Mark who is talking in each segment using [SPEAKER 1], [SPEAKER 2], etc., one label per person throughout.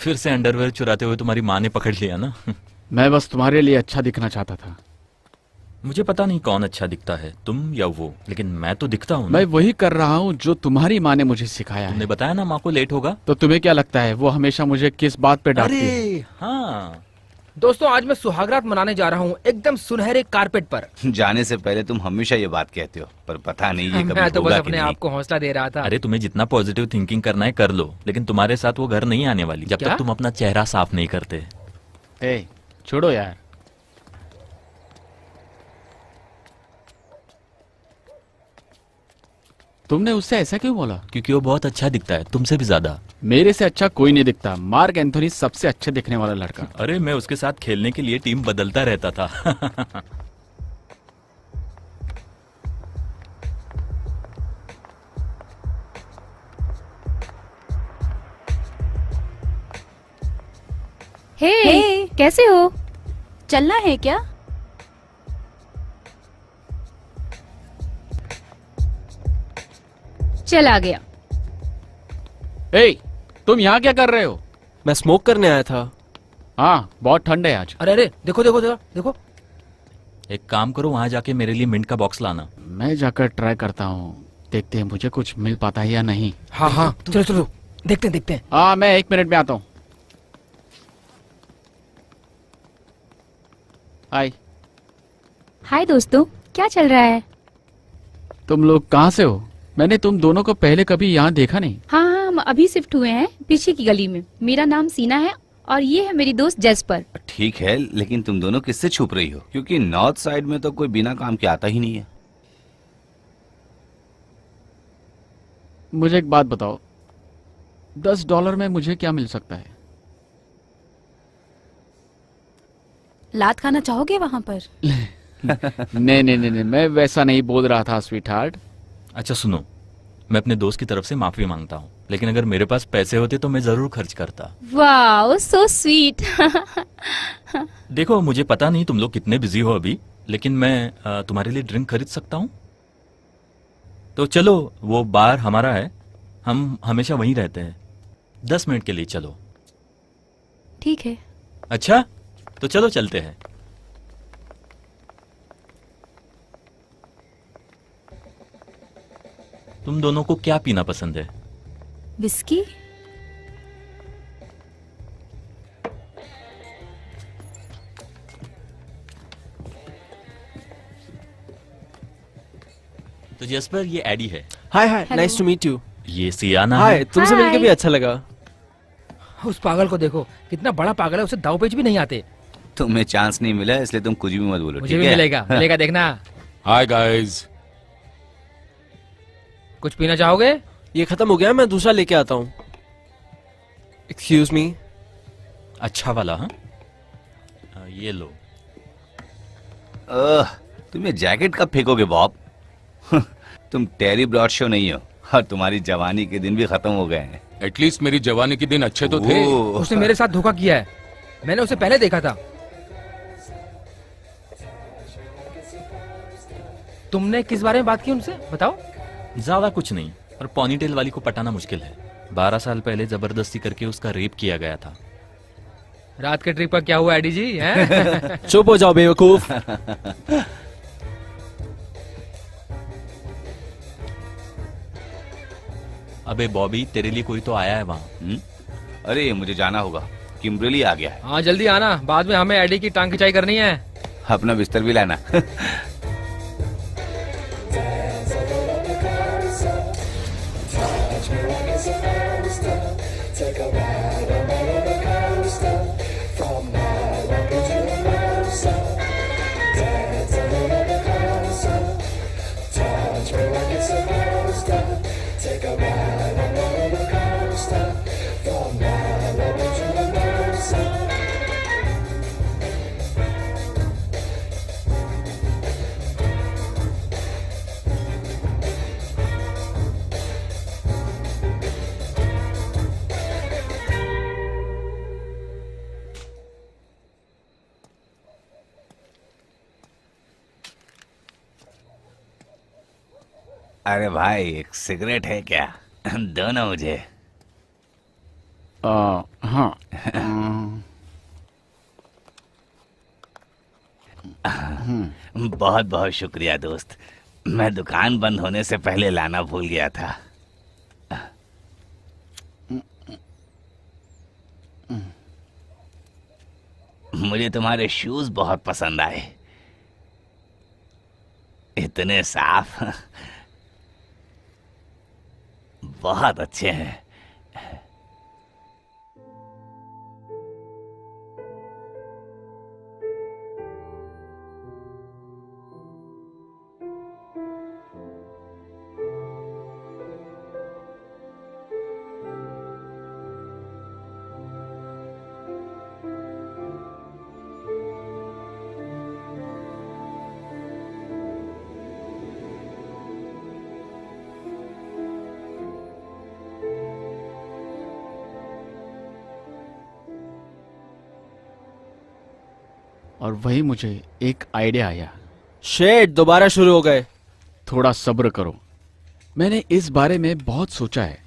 [SPEAKER 1] फिर से अंडरवेयर चुराते हुए तुम्हारी माँ ने पकड़ लिया ना।
[SPEAKER 2] मैं बस तुम्हारे लिए अच्छा दिखना चाहता था।
[SPEAKER 1] मुझे पता नहीं कौन अच्छा दिखता है, तुम या वो, लेकिन मैं तो दिखता हूँ
[SPEAKER 2] मैं
[SPEAKER 1] ना।
[SPEAKER 2] वही कर रहा हूँ जो तुम्हारी माँ ने मुझे सिखाया
[SPEAKER 1] तुमने
[SPEAKER 2] है।
[SPEAKER 1] बताया ना माँ को लेट होगा।
[SPEAKER 2] तो तुम्हें क्या लगता है वो हमेशा मुझे किस बात पे डांटती है?
[SPEAKER 1] अरे हाँ।
[SPEAKER 3] दोस्तों, आज मैं सुहागरात मनाने जा रहा हूँ एकदम सुनहरे कारपेट पर।
[SPEAKER 4] जाने से पहले तुम हमेशा ये बात कहते हो, पर पता नहीं ये कभी
[SPEAKER 3] मैं तो बस
[SPEAKER 4] होगा कि
[SPEAKER 3] अपने
[SPEAKER 4] नहीं।
[SPEAKER 3] आप को हौसला दे रहा था।
[SPEAKER 1] अरे तुम्हें जितना पॉजिटिव थिंकिंग करना है कर लो, लेकिन तुम्हारे साथ वो घर नहीं आने वाली जब
[SPEAKER 3] क्या?
[SPEAKER 1] तक तुम अपना चेहरा साफ नहीं करते।
[SPEAKER 2] ए, छोड़ो यार। तुमने उससे ऐसा क्यों बोला?
[SPEAKER 1] क्योंकि वो बहुत अच्छा दिखता है, तुमसे भी ज्यादा।
[SPEAKER 2] मेरे से अच्छा कोई नहीं दिखता। मार्क एंथोनी सबसे अच्छे दिखने वाला लड़का।
[SPEAKER 1] अरे मैं उसके साथ खेलने के लिए टीम बदलता रहता था।
[SPEAKER 5] हे, कैसे हो?
[SPEAKER 6] चलना है क्या?
[SPEAKER 5] चला गया।
[SPEAKER 2] ए, तुम यहाँ क्या कर रहे हो?
[SPEAKER 7] मैं स्मोक करने आया था।
[SPEAKER 2] हाँ, बहुत ठंड है आज।
[SPEAKER 3] अरे अरे, देखो देखो देखो देखो।
[SPEAKER 1] एक काम करो, वहां जाके मेरे लिए मिंट का बॉक्स लाना।
[SPEAKER 2] मैं जाकर ट्राई करता हूँ, देखते हैं मुझे कुछ मिल पाता है या नहीं।
[SPEAKER 3] हाँ हाँ, चलो चलो, देखते हैं देखते हैं।
[SPEAKER 2] हाँ, मैं 1 मिनट में आता हूँ। हाय।
[SPEAKER 5] हाय दोस्तों, क्या चल रहा है?
[SPEAKER 2] तुम लोग कहाँ से हो? मैंने तुम दोनों को पहले कभी यहाँ देखा नहीं।
[SPEAKER 5] हाँ हाँ, हम अभी शिफ्ट हुए हैं पीछे की गली में। मेरा नाम सीना है और ये है मेरी दोस्त जेस्पर।
[SPEAKER 4] ठीक है, लेकिन तुम दोनों किससे छुप रही हो? क्योंकि नॉर्थ साइड में तो कोई बिना काम के आता ही नहीं है।
[SPEAKER 2] मुझे एक बात बताओ, $10 में मुझे क्या मिल सकता है?
[SPEAKER 6] लात खाना चाहोगे वहां पर?
[SPEAKER 2] नहीं नहीं नहीं नहीं, मैं वैसा नहीं बोल रहा था स्वीट हार्ट।
[SPEAKER 1] अच्छा सुनो, मैं अपने दोस्त की तरफ से माफी मांगता हूँ, लेकिन अगर मेरे पास पैसे होते तो मैं जरूर खर्च करता।
[SPEAKER 5] Wow, so sweet.
[SPEAKER 1] देखो, मुझे पता नहीं तुम लोग कितने बिजी हो अभी, लेकिन मैं तुम्हारे लिए ड्रिंक खरीद सकता हूँ। तो चलो, वो बार हमारा है, हम हमेशा वहीं रहते हैं। 10 मिनट के लिए चलो।
[SPEAKER 6] ठीक है।
[SPEAKER 1] अच्छा, तो चलो चलते हैं। तुम दोनों को क्या पीना पसंद है?
[SPEAKER 6] विस्की?
[SPEAKER 1] तो जसपर, ये एडी है।
[SPEAKER 7] Hi hi,
[SPEAKER 6] Hello.
[SPEAKER 7] Nice to meet you.
[SPEAKER 1] ये सियाना
[SPEAKER 7] हाय,
[SPEAKER 1] है।
[SPEAKER 7] तुमसे
[SPEAKER 5] Hi.
[SPEAKER 7] मिलके भी अच्छा लगा।
[SPEAKER 3] उस पागल को देखो, कितना बड़ा पागल है, उसे दाव पेच भी नहीं आते।
[SPEAKER 4] तुम्हें चांस नहीं मिला, इसलिए तुम कुछ भी मत बोलो,
[SPEAKER 3] मुझे
[SPEAKER 4] ठीक
[SPEAKER 3] भी
[SPEAKER 4] है?
[SPEAKER 3] मिलेगा, मिलेगा, देखना।
[SPEAKER 8] Hi guys.
[SPEAKER 3] कुछ पीना चाहोगे?
[SPEAKER 7] ये खत्म हो गया, मैं दूसरा लेके आता हूँ। Excuse me.
[SPEAKER 1] अच्छा वाला, हाँ। ये लो।
[SPEAKER 4] तुम ये जैकेट कब फेंकोगे बॉब? तुम टेरी ब्रॉडशो नहीं हो, और तुम्हारी जवानी के दिन भी खत्म हो गए हैं।
[SPEAKER 8] एटलीस्ट मेरी जवानी के दिन अच्छे तो थे।
[SPEAKER 4] ओह,
[SPEAKER 3] उसने मेरे साथ धोखा किया है, मैंने उसे पहले देखा था। तुमने किस बारे में बात की उनसे, बताओ।
[SPEAKER 1] ज्यादा कुछ नहीं, पर पॉनीटेल वाली को पटाना मुश्किल है। 12 साल पहले जबरदस्ती करके उसका रेप किया गया था।
[SPEAKER 3] रात के ट्रिप पर क्या हुआ एडी जी, हैं?
[SPEAKER 7] चुप हो जाओ बेवकूफ।
[SPEAKER 1] अबे बॉबी, तेरे लिए कोई तो आया है वहाँ।
[SPEAKER 4] अरे मुझे जाना होगा, किम्बरली आ गया है।
[SPEAKER 3] हाँ जल्दी आना, बाद में हमें एडी की टांग खिंचाई करनी है।
[SPEAKER 4] अपना बिस्तर भी लाना। अरे भाई, एक सिगरेट है क्या? दो ना मुझे।
[SPEAKER 2] हाँ।
[SPEAKER 4] बहुत बहुत शुक्रिया दोस्त, मैं दुकान बंद होने से पहले लाना भूल गया था। मुझे तुम्हारे शूज बहुत पसंद आए, इतने साफ, बहुत अच्छे हैं।
[SPEAKER 2] और वही मुझे एक आइडिया आया।
[SPEAKER 7] शेट दोबारा शुरू हो गए।
[SPEAKER 2] थोड़ा सब्र करो, मैंने इस बारे में बहुत सोचा है।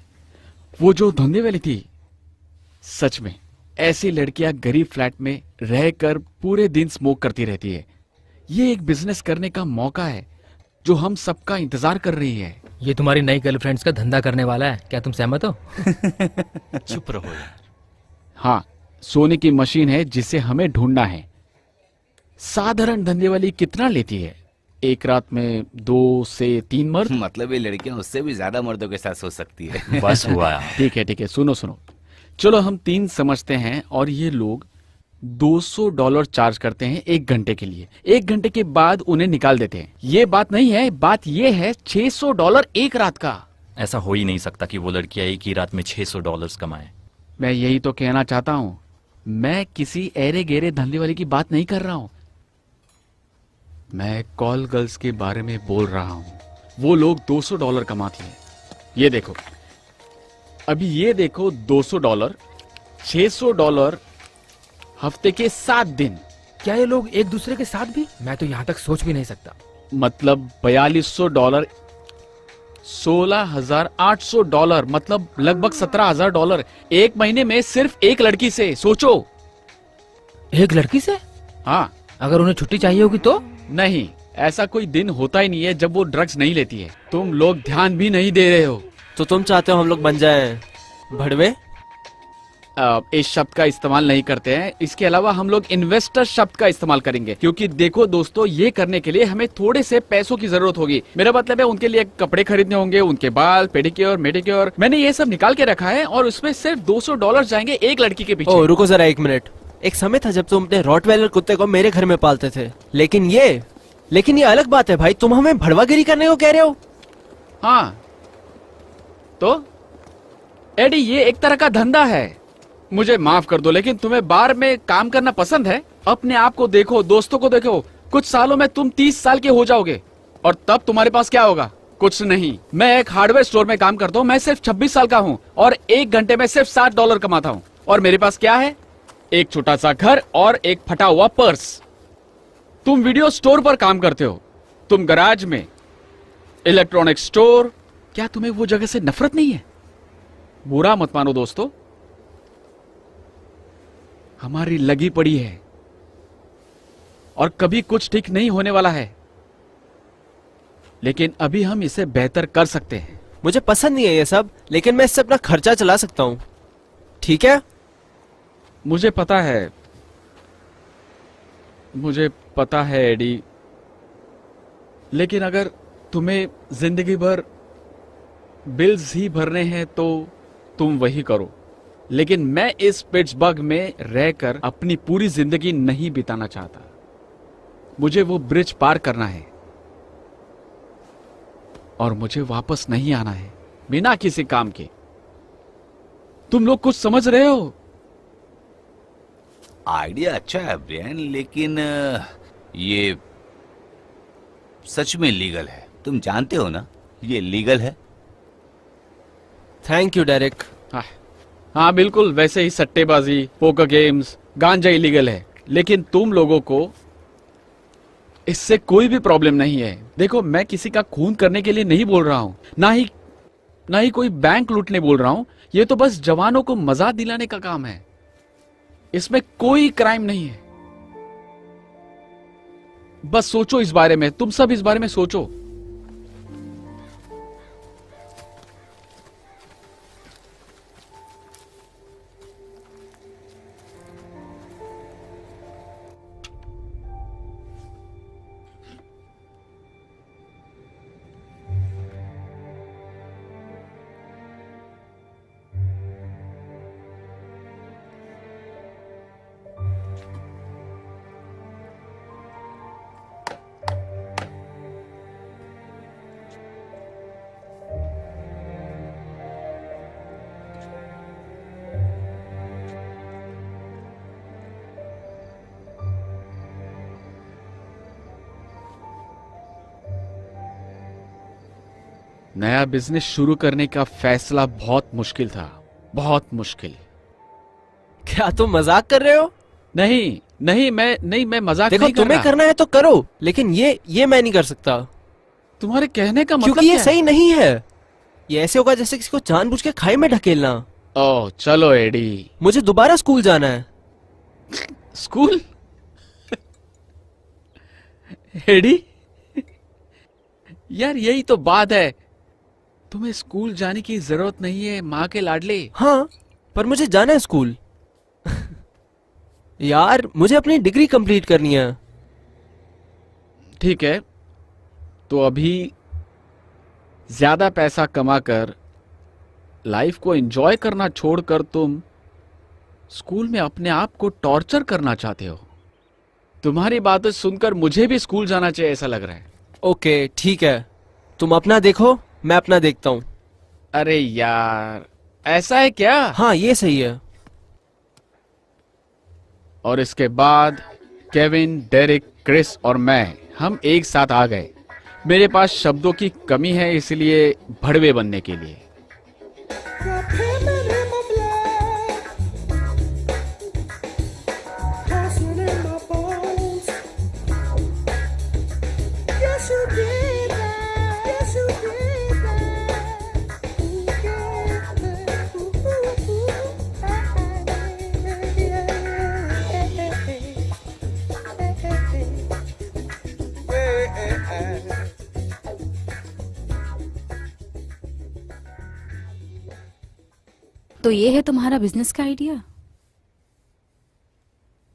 [SPEAKER 2] वो जो धंधे वाली थी, सच में ऐसी लड़कियां गरीब फ्लैट में रहकर पूरे दिन स्मोक करती रहती है। ये एक बिजनेस करने का मौका है जो हम सबका इंतजार कर रही है।
[SPEAKER 3] ये तुम्हारी नई गर्लफ्रेंड्स का धंधा करने वाला है, क्या तुम सहमत हो?
[SPEAKER 1] चुप रहो यार।
[SPEAKER 2] हाँ, सोने की मशीन है जिसे हमें ढूंढना है। साधारण धंधे वाली कितना लेती है? एक रात में 2 से 3 मर्द।
[SPEAKER 4] मतलब ये लड़कियां उससे भी ज्यादा मर्दों के साथ सो सकती है।
[SPEAKER 1] बस हुआ यार।
[SPEAKER 2] ठीक है, सुनो सुनो, चलो हम 3 समझते हैं और ये लोग $200 चार्ज करते हैं 1 घंटे के लिए। 1 घंटे के बाद उन्हें निकाल देते हैं। ये बात नहीं है, बात ये है $600 एक रात का।
[SPEAKER 1] ऐसा हो ही नहीं सकता कि वो लड़कियां एक ही रात में $600 कमाए।
[SPEAKER 2] मैं यही तो कहना चाहता हूं, मैं किसी ऐरे गेरे धंधे वाले की बात नहीं कर रहा हूं, मैं कॉल गर्ल्स के बारे में बोल रहा हूं। वो लोग $200 कमाती हैं। ये देखो, अभी ये देखो, $200, $600 हफ्ते के 7 दिन।
[SPEAKER 3] क्या ये लोग एक दूसरे के साथ भी? मैं तो यहाँ तक सोच भी नहीं सकता।
[SPEAKER 2] मतलब $4200, $16,800, मतलब लगभग $17,000 एक महीने में सिर्फ एक लड़की से। सोचो।
[SPEAKER 3] एक लड़की से?
[SPEAKER 2] हाँ।
[SPEAKER 3] अगर उन्हें छुट्टी चाहिए होगी तो?
[SPEAKER 2] नहीं, ऐसा कोई दिन होता ही नहीं है जब वो ड्रग्स नहीं लेती है। तुम लोग ध्यान भी नहीं दे रहे हो।
[SPEAKER 7] तो तुम चाहते हो हम लोग बन जाएं भड़वे?
[SPEAKER 2] इस शब्द का इस्तेमाल नहीं करते हैं। इसके अलावा हम लोग इन्वेस्टर शब्द का इस्तेमाल करेंगे, क्योंकि देखो दोस्तों, ये करने के लिए हमें थोड़े से पैसों की जरूरत होगी। मेरा मतलब है, उनके लिए कपड़े खरीदने होंगे, उनके बाल, पेडिक्योर, मेडिक्योर। मैंने ये सब निकाल के रखा है और उसमें सिर्फ $200 जाएंगे एक लड़की के पीछे।
[SPEAKER 7] ओ रुको जरा 1 मिनट। एक समय था जब तुम अपने रॉटवेलर कुत्ते को मेरे घर में पालते थे, लेकिन ये अलग बात है भाई। तुम हमें भड़वागिरी करने को कह रहे हो?
[SPEAKER 2] हाँ तो एडी, ये एक तरह का धंधा है। मुझे माफ कर दो, लेकिन तुम्हें बार में काम करना पसंद है। अपने आप को देखो, दोस्तों को देखो। कुछ सालों में तुम 30 साल के हो जाओगे और तब तुम्हारे पास क्या होगा? कुछ नहीं। मैं एक हार्डवेयर स्टोर में काम करता हूँ। मैं सिर्फ 26 साल का हूँ और 1 घंटे में सिर्फ $60 कमाता हूँ। और मेरे पास क्या है? एक छोटा सा घर और एक फटा हुआ पर्स। तुम वीडियो स्टोर पर काम करते हो, तुम गराज में, इलेक्ट्रॉनिक स्टोर। क्या तुम्हें वो जगह से नफरत नहीं है? बुरा मत मानो दोस्तों, हमारी लगी पड़ी है और कभी कुछ ठीक नहीं होने वाला है, लेकिन अभी हम इसे बेहतर कर सकते हैं।
[SPEAKER 7] मुझे पसंद नहीं है ये सब, लेकिन मैं इससे अपना खर्चा चला सकता हूँ। ठीक है?
[SPEAKER 2] मुझे पता है, मुझे पता है एडी, लेकिन अगर तुम्हें जिंदगी भर बिल्स ही भरने हैं तो तुम वही करो। लेकिन मैं इस पिट्सबर्ग में रहकर अपनी पूरी जिंदगी नहीं बिताना चाहता। मुझे वो ब्रिज पार करना है और मुझे वापस नहीं आना है बिना किसी काम के। तुम लोग कुछ समझ रहे हो?
[SPEAKER 4] आइडिया अच्छा है ब्रियन, लेकिन ये सच में लीगल है। तुम जानते हो ना, ये लीगल है।
[SPEAKER 7] Thank you Derek.
[SPEAKER 2] हाँ बिल्कुल, वैसे ही सट्टेबाजी, पोकर गेम्स, गांजा इलीगल है, लेकिन तुम लोगों को इससे कोई भी प्रॉब्लम नहीं है। देखो, मैं किसी का खून करने के लिए नहीं बोल रहा हूं, ना ही ना ही कोई बैंक लूटने बोल रहा हूं। ये तो बस जवानों को मजा दिलाने का काम है। इसमें कोई क्राइम नहीं है। बस सोचो इस बारे में, तुम सब इस बारे में सोचो। नया बिजनेस शुरू करने का फैसला बहुत मुश्किल था, बहुत मुश्किल।
[SPEAKER 7] क्या तुम मजाक कर रहे हो?
[SPEAKER 2] नहीं, मैं मजाक
[SPEAKER 7] देखो
[SPEAKER 2] नहीं कर
[SPEAKER 7] तुम्हें
[SPEAKER 2] रहा।
[SPEAKER 7] करना है तो करो, लेकिन ये मैं नहीं कर सकता,
[SPEAKER 2] तुम्हारे कहने का मतलब
[SPEAKER 7] क्योंकि ये
[SPEAKER 2] क्या
[SPEAKER 7] सही नहीं है। ये ऐसे होगा जैसे किसी को जानबूझ के खाई में ढकेलना।
[SPEAKER 2] है? ओह चलो एडी।
[SPEAKER 7] मुझे दोबारा स्कूल जाना है।
[SPEAKER 2] स्कूल? एडी, यार यही तो बात है। तुम्हें स्कूल जाने की जरूरत नहीं है, माँ के लाडले।
[SPEAKER 7] हाँ, पर मुझे जाना है स्कूल। यार मुझे अपनी डिग्री कंप्लीट करनी है।
[SPEAKER 2] ठीक है, तो अभी ज्यादा पैसा कमाकर लाइफ को एंजॉय करना छोड़कर तुम स्कूल में अपने आप को टॉर्चर करना चाहते हो। तुम्हारी बातें सुनकर मुझे भी स्कूल जाना चाहिए ऐसा लग रहा है।
[SPEAKER 7] ओके ठीक है, तुम अपना देखो, मैं अपना देखता हूँ।
[SPEAKER 2] अरे यार, ऐसा है क्या?
[SPEAKER 7] हाँ ये सही है।
[SPEAKER 2] और इसके बाद केविन, डेरिक, क्रिस और मैं, हम एक साथ आ गए। मेरे पास शब्दों की कमी है, इसलिए भड़वे बनने के लिए।
[SPEAKER 6] तो ये है तुम्हारा बिजनेस का आइडिया?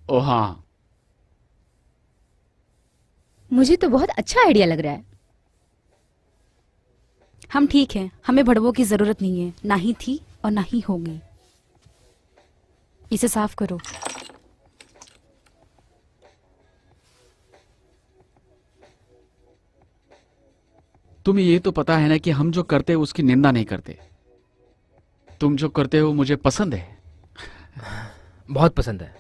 [SPEAKER 2] ओ हाँ,
[SPEAKER 5] मुझे तो बहुत अच्छा आइडिया लग रहा है।
[SPEAKER 6] हम ठीक हैं, हमें भड़वों की जरूरत नहीं है, ना ही थी और ना ही होगी। इसे साफ करो।
[SPEAKER 2] तुम्हें ये तो पता है ना कि हम जो करते हैं उसकी निंदा नहीं करते। तुम जो करते हो मुझे पसंद है।
[SPEAKER 3] बहुत पसंद है।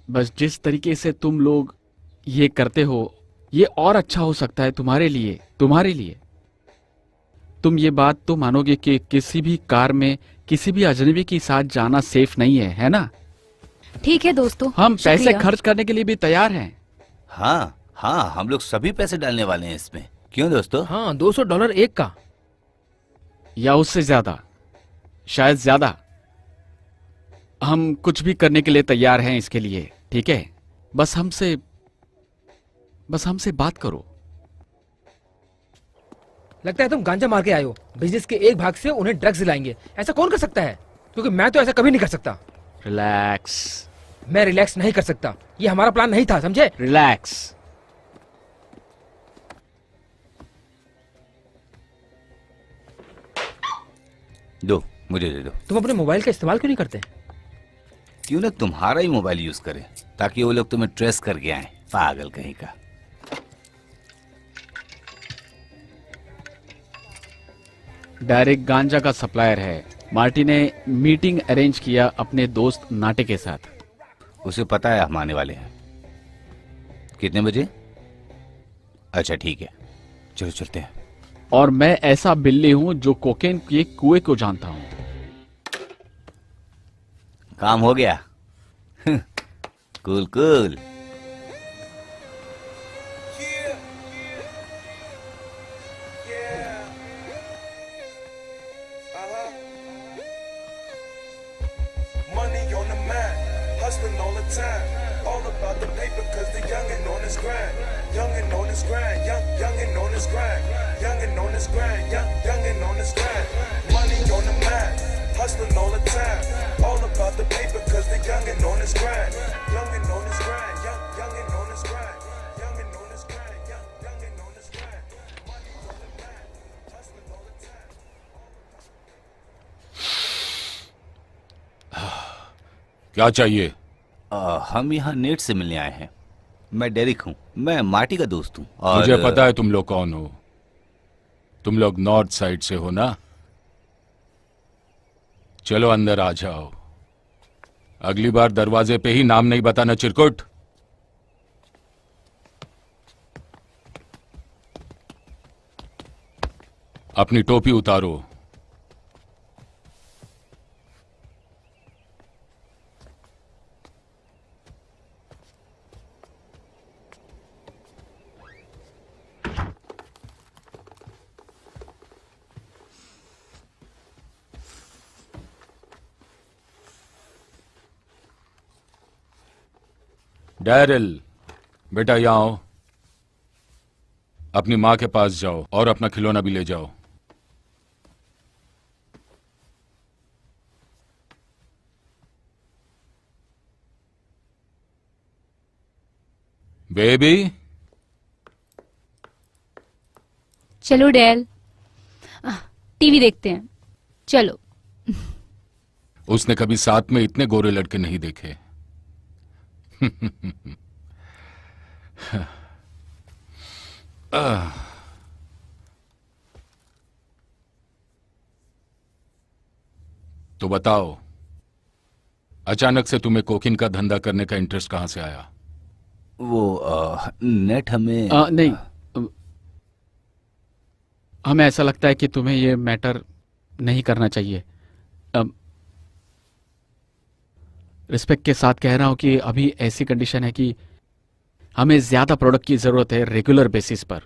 [SPEAKER 2] बस जिस तरीके से तुम लोग ये करते हो, ये और अच्छा हो सकता है तुम्हारे लिए। तुम ये बात तो मानोगे कि किसी भी कार में किसी भी अजनबी के साथ जाना सेफ नहीं है ना?
[SPEAKER 6] ठीक है दोस्तों,
[SPEAKER 2] हम पैसे
[SPEAKER 6] शुक्रिया।
[SPEAKER 2] खर्च करने के लिए भी तैयार हैं।
[SPEAKER 4] हाँ हाँ, हम लोग सभी पैसे डालने वाले हैं इसमें। क्यों दोस्तों?
[SPEAKER 3] हाँ, $200 एक का।
[SPEAKER 2] या उससे ज्यादा, शायद ज्यादा। हम कुछ भी करने के लिए तैयार हैं इसके लिए, ठीक है? बस हमसे बात करो।
[SPEAKER 3] लगता है तुम गांजा मार के आए हो। बिजनेस के एक भाग से उन्हें ड्रग्स दिलाएंगे, ऐसा कौन कर सकता है? क्योंकि मैं तो ऐसा कभी नहीं कर सकता।
[SPEAKER 2] रिलैक्स।
[SPEAKER 3] मैं रिलैक्स नहीं कर सकता, ये हमारा प्लान नहीं था, समझे?
[SPEAKER 2] रिलैक्स।
[SPEAKER 4] दो, मुझे दे दो।
[SPEAKER 3] तुम अपने मोबाइल का इस्तेमाल क्यों नहीं करते?
[SPEAKER 4] क्यों ना तुम्हारा ही मोबाइल यूज करें, ताकि वो लोग तुम्हें ट्रेस करके आए। पागल कहीं का।
[SPEAKER 2] डायरेक्ट गांजा का सप्लायर है। मार्टी ने मीटिंग अरेंज किया अपने दोस्त नाटे के साथ।
[SPEAKER 4] उसे पता है हम आने वाले हैं। कितने बजे? अच्छा ठीक है, चलो चलते हैं।
[SPEAKER 2] और मैं ऐसा बिल्ली हूं जो कोकेन के कुएं को जानता हूं।
[SPEAKER 4] काम हो गया। Cool cool.
[SPEAKER 9] time. All about the paper, cause the youngin' on his grind. Youngin' on his grind, youngin' on his grind. Youngin' on his grind, youngin' on his grind. Money on the mind, hustling all the time. All about the paper, cause the youngin' on his grind. Youngin' on his grind, youngin' on his grind. Youngin' on his grind, youngin' on his grind. Money on the mind, hustling all the time.
[SPEAKER 8] क्या चाहिए?
[SPEAKER 4] हम यहाँ net से मिलने आए हैं। मैं Derek हूँ, मैं मार्टी का दोस्त हूँ और
[SPEAKER 8] मुझे पता है तुम लोग कौन हो। तुम लोग नॉर्थ साइड से हो ना? चलो अंदर आ जाओ। अगली बार दरवाजे पे ही नाम नहीं बताना चिरकुट। अपनी टोपी उतारो। डैरिल, बेटा यहाँ आओ। अपनी माँ के पास जाओ और अपना खिलौना भी ले जाओ। बेबी,
[SPEAKER 5] चलो डेल, टीवी देखते हैं। चलो।
[SPEAKER 8] उसने कभी साथ में इतने गोरे लड़के नहीं देखे। तो बताओ, अचानक से तुम्हें कोकिन का धंधा करने का इंटरेस्ट कहां से आया?
[SPEAKER 4] वो नेट हमें
[SPEAKER 2] नहीं, हमें ऐसा लगता है कि तुम्हें ये मैटर नहीं करना चाहिए। रिस्पेक्ट के साथ कह रहा हूं कि अभी ऐसी कंडीशन है कि हमें ज्यादा प्रोडक्ट की जरूरत है रेगुलर बेसिस पर।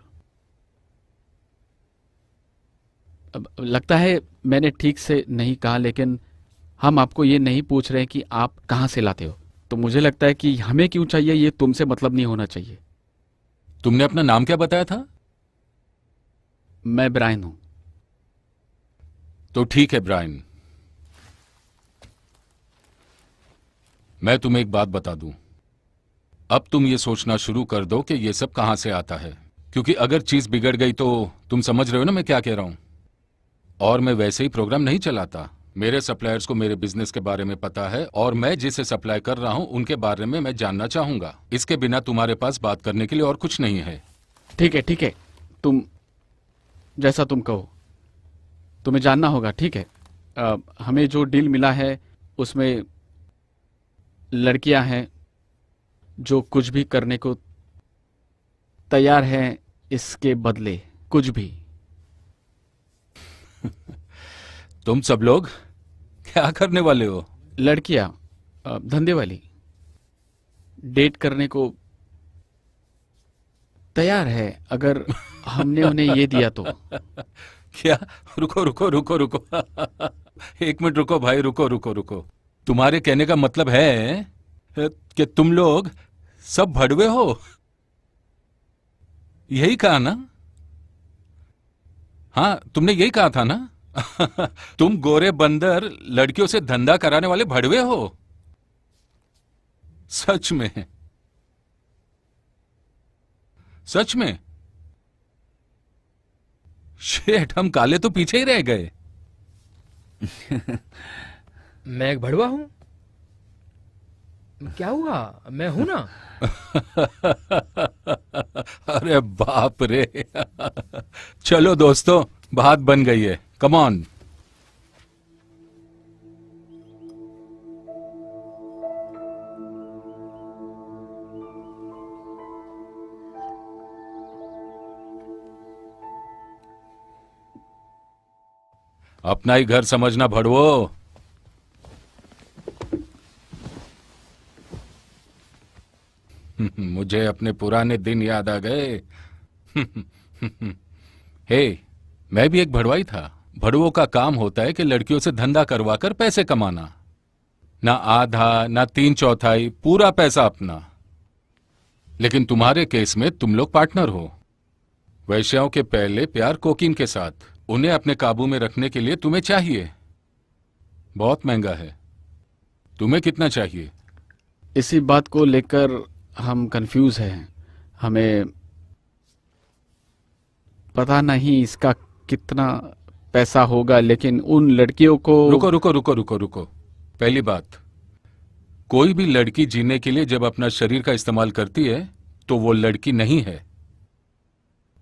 [SPEAKER 2] अब लगता है मैंने ठीक से नहीं कहा, लेकिन हम आपको ये नहीं पूछ रहे कि आप कहां से लाते हो। तो मुझे लगता है कि हमें क्यों चाहिए ये तुमसे मतलब नहीं होना चाहिए।
[SPEAKER 8] तुमने अपना नाम क्या बताया था?
[SPEAKER 2] मैं ब्रायन हूं।
[SPEAKER 8] तो ठीक है ब्रायन, मैं तुम्हें एक बात बता दूं। अब तुम ये सोचना शुरू कर दो कि ये सब कहां से आता है, क्योंकि अगर चीज बिगड़ गई तो तुम समझ रहे हो ना मैं क्या कह रहा हूं। और मैं वैसे ही प्रोग्राम नहीं चलाता। मेरे सप्लायर्स को मेरे बिजनेस के बारे में पता है और मैं जिसे सप्लाई कर रहा हूं उनके बारे में मैं जानना चाहूंगा। इसके बिना तुम्हारे पास बात करने के लिए और कुछ नहीं है।
[SPEAKER 2] ठीक है, तुम जैसा तुम कहो। तुम्हें जानना होगा, ठीक है। हमें जो डील मिला है उसमें लड़कियां हैं जो कुछ भी करने को तैयार हैं इसके बदले, कुछ भी।
[SPEAKER 8] तुम सब लोग क्या करने वाले हो?
[SPEAKER 2] लड़कियां धंधे वाली डेट करने को तैयार है अगर हमने उन्हें ये दिया तो।
[SPEAKER 8] क्या? रुको रुको रुको रुको एक मिनट रुको भाई, रुको रुको रुको। तुम्हारे कहने का मतलब है कि तुम लोग सब भड़वे हो, यही कहा ना? हाँ, तुमने यही कहा था ना? तुम गोरे बंदर लड़कियों से धंधा कराने वाले भड़वे हो। सच में? सच में? शेट, हम काले तो पीछे ही रह गए।
[SPEAKER 3] मैं एक भड़वा हूँ? क्या हुआ? मैं हूं ना।
[SPEAKER 8] अरे बाप रे। चलो दोस्तों, बात बन गई है। Come on. अपना ही घर समझना भड़वो। मुझे अपने पुराने दिन याद आ गए। हे, मैं भी एक भड़वाई था। भड़वों का काम होता है कि लड़कियों से धंधा करवाकर पैसे कमाना। ना आधा ना 3/4, पूरा पैसा अपना। लेकिन तुम्हारे केस में तुम लोग पार्टनर हो। वैश्याओं के पहले प्यार कोकीन के साथ, उन्हें अपने काबू में रखने के लिए तुम्हें चाहिए। बहुत महंगा है। तुम्हें कितना चाहिए?
[SPEAKER 2] इसी बात को लेकर हम कंफ्यूज हैं। हमें पता नहीं इसका कितना पैसा होगा, लेकिन उन लड़कियों को
[SPEAKER 8] रुको रुको रुको रुको रुको। पहली बात, कोई भी लड़की जीने के लिए जब अपना शरीर का इस्तेमाल करती है तो वो लड़की नहीं है।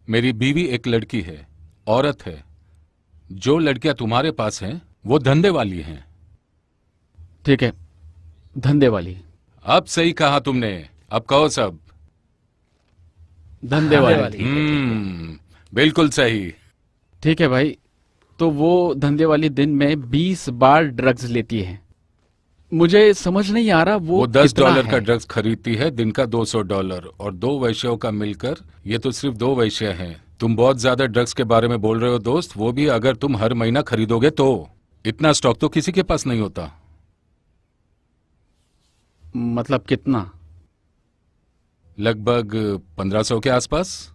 [SPEAKER 8] मेरी बीवी एक लड़की है, औरत है। जो लड़कियां तुम्हारे पास हैं वो धंधे वाली हैं।
[SPEAKER 2] ठीक है, धंधे वाली।
[SPEAKER 8] अब सही कहा तुमने। अब कहो सब।
[SPEAKER 2] धंधे वाली।
[SPEAKER 8] बिल्कुल सही।
[SPEAKER 2] ठीक है भाई, तो वो धंधे वाली दिन में 20 बार ड्रग्स लेती है। मुझे समझ नहीं आ रहा वो
[SPEAKER 8] $10 का
[SPEAKER 2] है।
[SPEAKER 8] ड्रग्स खरीदती है, दिन का $200, और 2 वैश्यों का मिलकर ये तो सिर्फ 2 वैश्य हैं। तुम बहुत ज्यादा ड्रग्स के बारे में बोल रहे हो दोस्त, वो भी अगर तुम हर महीना खरीदोगे तो। इतना स्टॉक तो किसी के पास नहीं होता।
[SPEAKER 2] मतलब कितना?
[SPEAKER 8] लगभग 1500 के आसपास।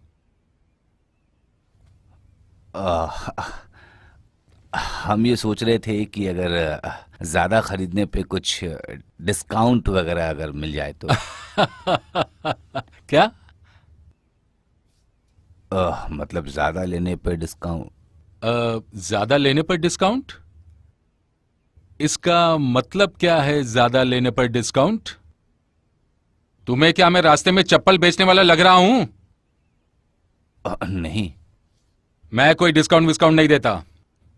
[SPEAKER 4] हम ये सोच रहे थे कि अगर ज्यादा खरीदने पे कुछ डिस्काउंट वगैरह अगर मिल जाए तो।
[SPEAKER 8] क्या?
[SPEAKER 4] मतलब ज्यादा लेने पे डिस्काउंट।
[SPEAKER 8] ज्यादा लेने पर डिस्काउंट? इसका मतलब क्या है ज्यादा लेने पर डिस्काउंट? तुम्हें क्या मैं रास्ते में चप्पल बेचने वाला लग रहा हूं?
[SPEAKER 4] नहीं,
[SPEAKER 8] मैं कोई डिस्काउंट विस्काउंट नहीं देता।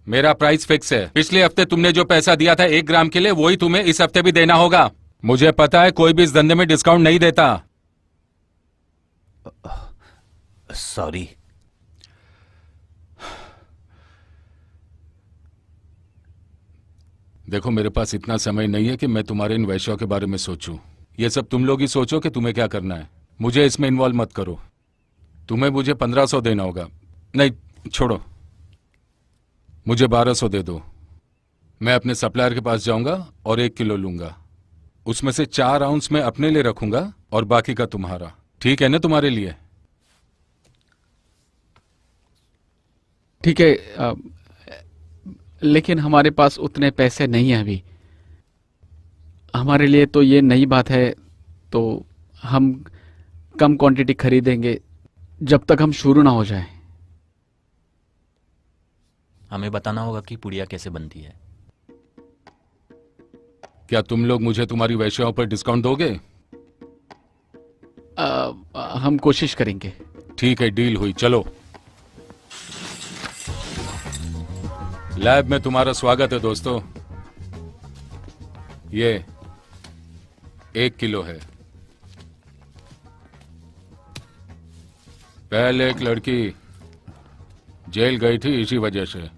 [SPEAKER 8] मेरा प्राइस फिक्स है। पिछले हफ्ते तुमने जो पैसा दिया था 1 ग्राम के लिए, वही तुम्हें इस हफ्ते भी देना होगा। मुझे पता है कोई भी इस धंधे में डिस्काउंट नहीं देता।
[SPEAKER 4] सॉरी।
[SPEAKER 8] देखो, मेरे पास इतना समय नहीं है कि मैं तुम्हारे इन वैश्यों के बारे में सोचूं। ये सब तुम लोग ही सोचो कि तुम्हें क्या करना है। मुझे इसमें इन्वॉल्व मत करो। तुम्हें मुझे 1500 देना होगा। नहीं, छोड़ो, मुझे 1200 दे दो। मैं अपने सप्लायर के पास जाऊंगा और 1 किलो लूंगा। उसमें से 4 आउंस मैं अपने लिए रखूंगा और बाकी का तुम्हारा। ठीक है ना तुम्हारे लिए?
[SPEAKER 2] ठीक है, लेकिन हमारे पास उतने पैसे नहीं हैं अभी। हमारे लिए तो ये नई बात है, तो हम कम क्वांटिटी खरीदेंगे जब तक हम शुरू ना हो जाए।
[SPEAKER 1] हमें बताना होगा कि पुड़िया कैसे बनती है।
[SPEAKER 8] क्या तुम लोग मुझे तुम्हारी वैश्याओं पर डिस्काउंट दोगे?
[SPEAKER 2] हम कोशिश करेंगे।
[SPEAKER 8] ठीक है, डील हुई। चलो, लैब में तुम्हारा स्वागत है दोस्तों। ये 1 किलो है। पहले एक लड़की जेल गई थी इसी वजह से।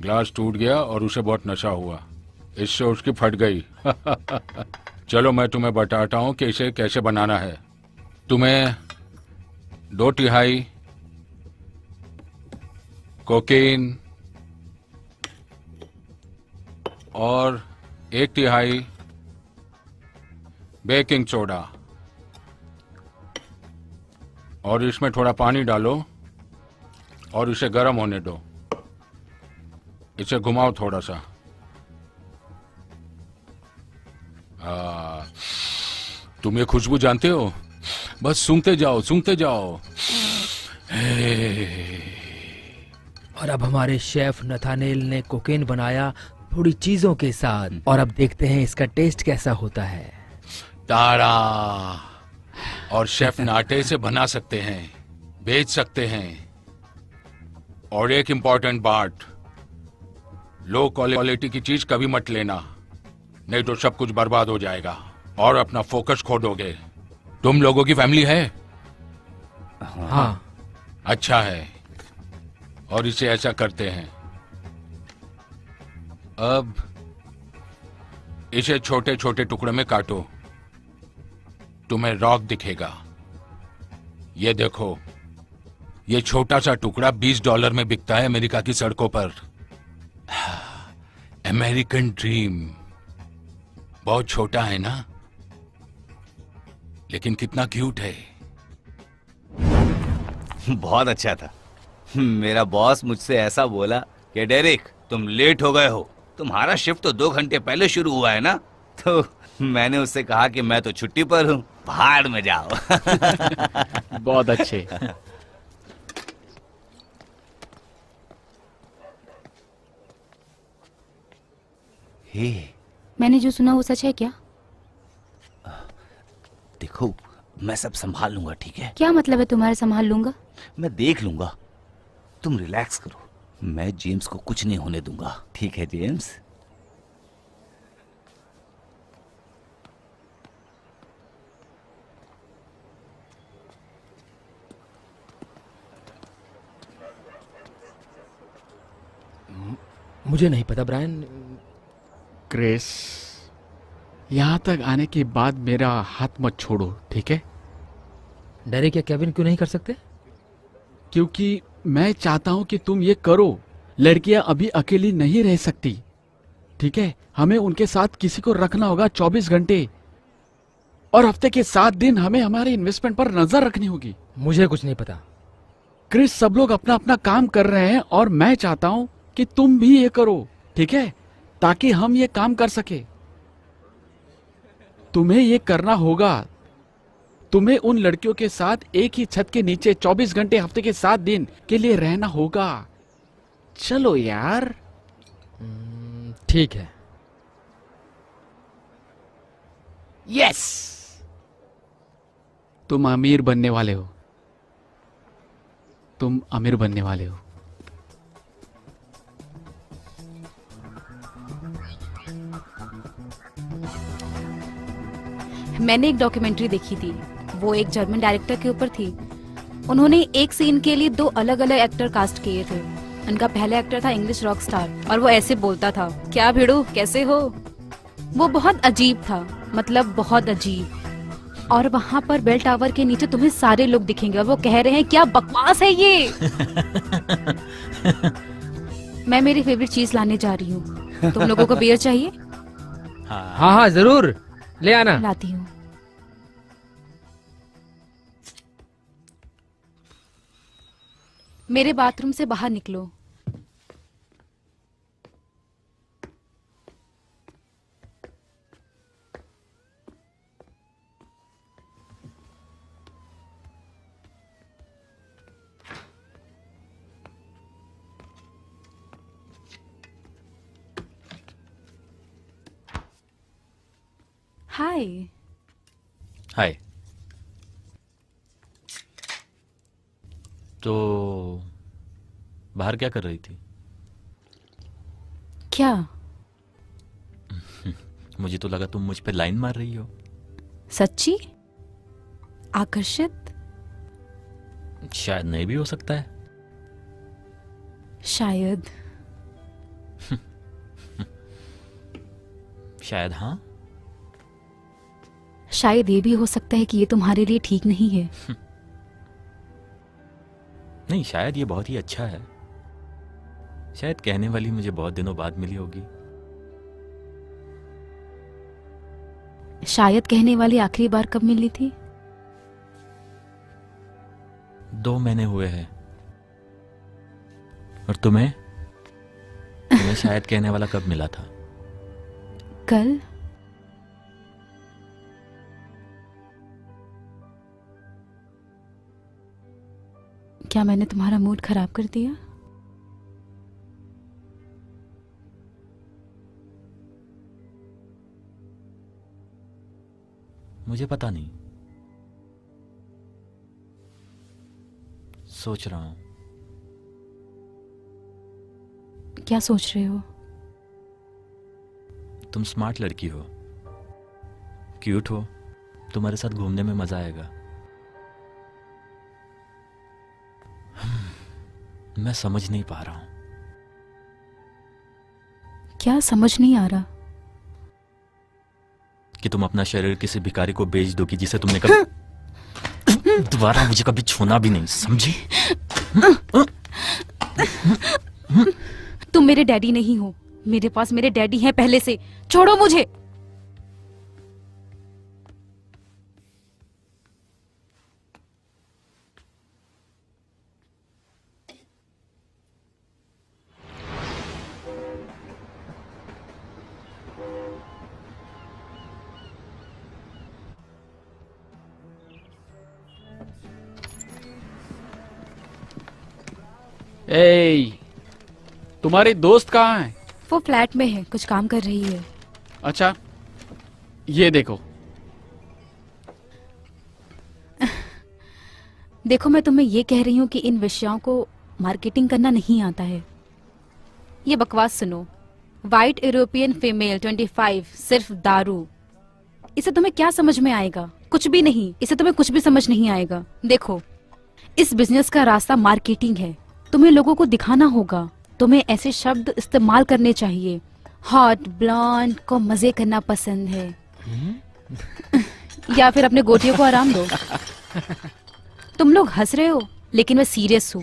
[SPEAKER 8] ग्लास टूट गया और उसे बहुत नशा हुआ, इससे उसकी फट गई। चलो, मैं तुम्हें बताता हूं कि इसे कैसे बनाना है। तुम्हें 2/3 कोकीन और 1/3 बेकिंग सोडा, और इसमें थोड़ा पानी डालो और इसे गर्म होने दो। इसे घुमाओ थोड़ा सा। तुम ये खुशबू जानते हो? बस सूंघते जाओ, सूंघते जाओ।
[SPEAKER 3] और अब हमारे शेफ नथानेल ने कोकेन बनाया थोड़ी चीजों के साथ, और अब देखते हैं इसका टेस्ट कैसा होता है।
[SPEAKER 8] ताड़ा। और शेफ नाटे से बना सकते हैं, बेच सकते हैं। और एक इंपॉर्टेंट बात, लो क्वालिटी की चीज कभी मत लेना, नहीं तो सब कुछ बर्बाद हो जाएगा और अपना फोकस खो दोगे। तुम लोगों की फैमिली है?
[SPEAKER 3] हाँ।
[SPEAKER 8] अच्छा है। और इसे ऐसा करते हैं, अब इसे छोटे छोटे टुकड़े में काटो। तुम्हें रॉक दिखेगा। ये देखो, ये छोटा सा टुकड़ा $20 में बिकता है अमेरिका की सड़कों पर। अमेरिकन ड्रीम बहुत छोटा है ना, लेकिन कितना क्यूट है।
[SPEAKER 4] बहुत अच्छा था। मेरा बॉस मुझसे ऐसा बोला कि डेरिक तुम लेट हो गए हो, तुम्हारा शिफ्ट तो 2 घंटे पहले शुरू हुआ है ना। तो मैंने उससे कहा कि मैं तो छुट्टी पर हूँ, भाड़ में जाओ।
[SPEAKER 2] बहुत अच्छे।
[SPEAKER 4] हे,
[SPEAKER 6] मैंने जो सुना वो सच है क्या?
[SPEAKER 4] देखो मैं सब संभाल लूंगा, ठीक है?
[SPEAKER 6] क्या मतलब है तुम्हारा संभाल लूंगा?
[SPEAKER 4] मैं देख लूंगा, तुम रिलैक्स करो। मैं जेम्स को कुछ नहीं होने दूंगा, ठीक है जेम्स?
[SPEAKER 3] मुझे नहीं पता ब्रायन।
[SPEAKER 2] क्रिस, यहाँ तक आने के बाद मेरा हाथ मत छोड़ो, ठीक है?
[SPEAKER 3] डेरिक या केविन क्यों नहीं कर सकते?
[SPEAKER 2] क्योंकि मैं चाहता हूं कि तुम ये करो। लड़कियां अभी अकेली नहीं रह सकती, ठीक है? हमें उनके साथ किसी को रखना होगा 24 घंटे, और हफ्ते के 7 दिन हमें हमारे इन्वेस्टमेंट पर नजर रखनी होगी।
[SPEAKER 3] मुझे कुछ नहीं पता।
[SPEAKER 2] क्रिस, सब लोग अपना अपना काम कर रहे हैं और मैं चाहता हूं कि तुम भी ये करो, ठीक है? ताकि हम ये काम कर सके। तुम्हें ये करना होगा। तुम्हें उन लड़कियों के साथ एक ही छत के नीचे 24 घंटे हफ्ते के 7 दिन के लिए रहना होगा। चलो यार।
[SPEAKER 3] ठीक है।
[SPEAKER 2] यस, तुम अमीर बनने वाले हो। तुम अमीर बनने वाले हो।
[SPEAKER 6] मैंने एक डॉक्यूमेंट्री देखी थी, वो एक जर्मन डायरेक्टर के ऊपर थी। उन्होंने एक सीन के लिए 2 अलग अलग एक्टर कास्ट किए थे। उनका पहला एक्टर था इंग्लिश रॉक स्टार, और वो ऐसे बोलता था, क्या भिड़ू कैसे हो। वो बहुत अजीब था, मतलब बहुत अजीब। और वहाँ पर बेल टावर के नीचे तुम्हें सारे लोग दिखेंगे और वो कह रहे हैं क्या बकवास है ये। मैं मेरी फेवरेट चीज लाने जा रही हूँ। तुम लोगों को बियर चाहिए?
[SPEAKER 3] हाँ हाँ जरूर, ले आना।
[SPEAKER 6] लाती हूँ। मेरे बाथरूम से बाहर निकलो। हाय।
[SPEAKER 1] हाय। तो बाहर क्या कर रही थी?
[SPEAKER 6] क्या?
[SPEAKER 1] मुझे तो लगा तुम मुझ पे लाइन मार रही हो।
[SPEAKER 6] सच्ची? आकर्षित?
[SPEAKER 1] शायद नहीं भी हो सकता है।
[SPEAKER 6] शायद।
[SPEAKER 1] शायद हाँ।
[SPEAKER 6] शायद ये भी हो सकता है कि ये तुम्हारे लिए ठीक नहीं है।
[SPEAKER 1] नहीं, शायद ये बहुत ही अच्छा है। शायद कहने वाली मुझे बहुत दिनों बाद मिली होगी।
[SPEAKER 6] शायद कहने वाली आखिरी बार कब मिली थी?
[SPEAKER 1] 2 महीने हुए हैं। और तुम्हें शायद कहने वाला कब मिला था?
[SPEAKER 6] कल। क्या मैंने तुम्हारा मूड खराब कर दिया?
[SPEAKER 1] मुझे पता नहीं, सोच रहा हूं।
[SPEAKER 6] क्या सोच रहे हो?
[SPEAKER 1] तुम स्मार्ट लड़की हो, क्यूट हो, तुम्हारे साथ घूमने में मजा आएगा। मैं समझ नहीं पा रहा हूं।
[SPEAKER 6] क्या समझ नहीं आ रहा?
[SPEAKER 1] कि तुम अपना शरीर किसी भिखारी को बेच दोगी जिसे तुमने कभी दोबारा मुझे कभी छूना भी नहीं, समझी?
[SPEAKER 6] तुम मेरे डैडी नहीं हो, मेरे पास मेरे डैडी हैं पहले से, छोड़ो मुझे।
[SPEAKER 2] ए, तुम्हारी दोस्त कहाँ है?
[SPEAKER 6] वो फ्लैट में है, कुछ काम कर रही है।
[SPEAKER 2] अच्छा, ये देखो।
[SPEAKER 6] देखो, मैं तुम्हें ये कह रही हूँ कि इन विषयों को मार्केटिंग करना नहीं आता है। ये बकवास सुनो। वाइट यूरोपियन फीमेल 25, सिर्फ दारू। इसे तुम्हें क्या समझ में आएगा? कुछ भी नहीं। इसे तुम्हें कुछ भी समझ नहीं आएगा। देखो, इस बिजनेस का रास्ता मार्केटिंग है। तुम्हें लोगों को दिखाना होगा। तुम्हें ऐसे शब्द इस्तेमाल करने चाहिए। हॉट ब्लॉन्ड को मजे करना पसंद है, या फिर अपने गोटियों को आराम दो। तुम लोग हंस रहे हो, लेकिन मैं सीरियस हूँ।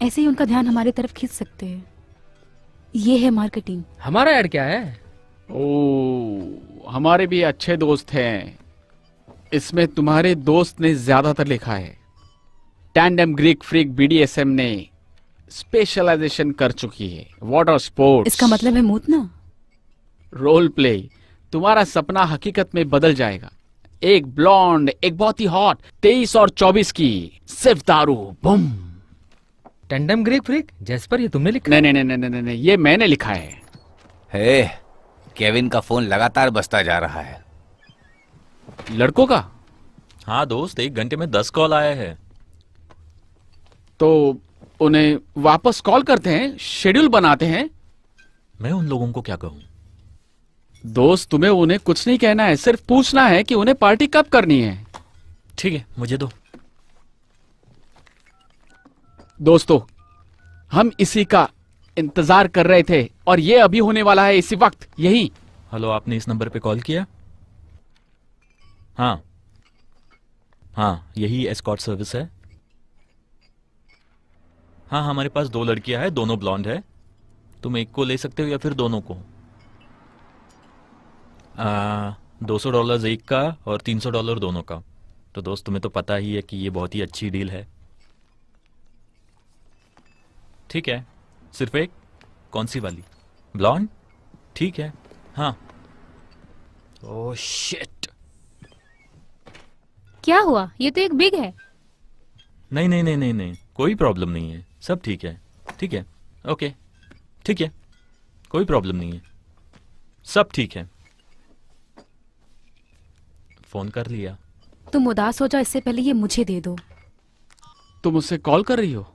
[SPEAKER 6] ऐसे ही उनका ध्यान हमारी तरफ खींच सकते हैं। ये है मार्केटिंग।
[SPEAKER 3] हमारा ऐड क्या है?
[SPEAKER 2] ओ, हमारे भी अच्छे दोस्त हैं। इसमें तुम्हारे दोस्त ने ज्यादातर लिखा है। टैंडम ग्रीक फ्रीक BDSM ने स्पेशलाइजेशन कर चुकी है। Water sports.
[SPEAKER 6] इसका मतलब है मूतना।
[SPEAKER 2] Role play. तुम्हारा सपना हकीकत में बदल जाएगा। एक ब्लॉन्ड, एक बहुत ही हॉट, 23 और 24 की, सिर्फ दारू, boom.
[SPEAKER 3] Tandem Greek freak jasper, ये तुमने लिखा?
[SPEAKER 2] नहीं नहीं नहीं नहीं नहीं, ये मैंने लिखा है।
[SPEAKER 4] हे, केविन का फोन लगातार बजता जा रहा है।
[SPEAKER 2] लड़कों का?
[SPEAKER 1] हाँ दोस्त, 1 घंटे में 10 कॉल आया है।
[SPEAKER 2] तो उन्हें वापस कॉल करते हैं, शेड्यूल बनाते हैं।
[SPEAKER 1] मैं उन लोगों को क्या कहूँ?
[SPEAKER 2] दोस्त, तुम्हें उन्हें कुछ नहीं कहना है, सिर्फ पूछना है कि उन्हें पार्टी कब करनी है।
[SPEAKER 1] ठीक है, मुझे दो।
[SPEAKER 2] दोस्तों, हम इसी का इंतजार कर रहे थे और ये अभी होने वाला है, इसी वक्त, यही।
[SPEAKER 1] हेलो, आपने इस नंबर पे कॉल किया? हाँ हाँ, यही एस्कॉर्ट सर्विस है। हाँ, हमारे पास 2 लड़कियां हैं, दोनों ब्लॉन्ड है। तुम एक को ले सकते हो या फिर दोनों को। $200 एक का और $300 दोनों का। तो दोस्त, तुम्हें तो पता ही है कि ये बहुत ही अच्छी डील है। ठीक है, सिर्फ एक? कौन सी वाली? ब्लॉन्ड? ठीक है, हाँ। Oh shit.
[SPEAKER 5] क्या हुआ? ये तो एक बिग है।
[SPEAKER 1] नहीं नहीं नहीं नहीं नहीं, कोई प्रॉब्लम नहीं है, सब ठीक है। ठीक है, ओके, ठीक है, कोई प्रॉब्लम नहीं है, सब ठीक है। फोन कर लिया।
[SPEAKER 6] तुम उदास हो जाओ, इससे पहले ये मुझे दे दो।
[SPEAKER 2] तुम मुझसे कॉल कर रही हो?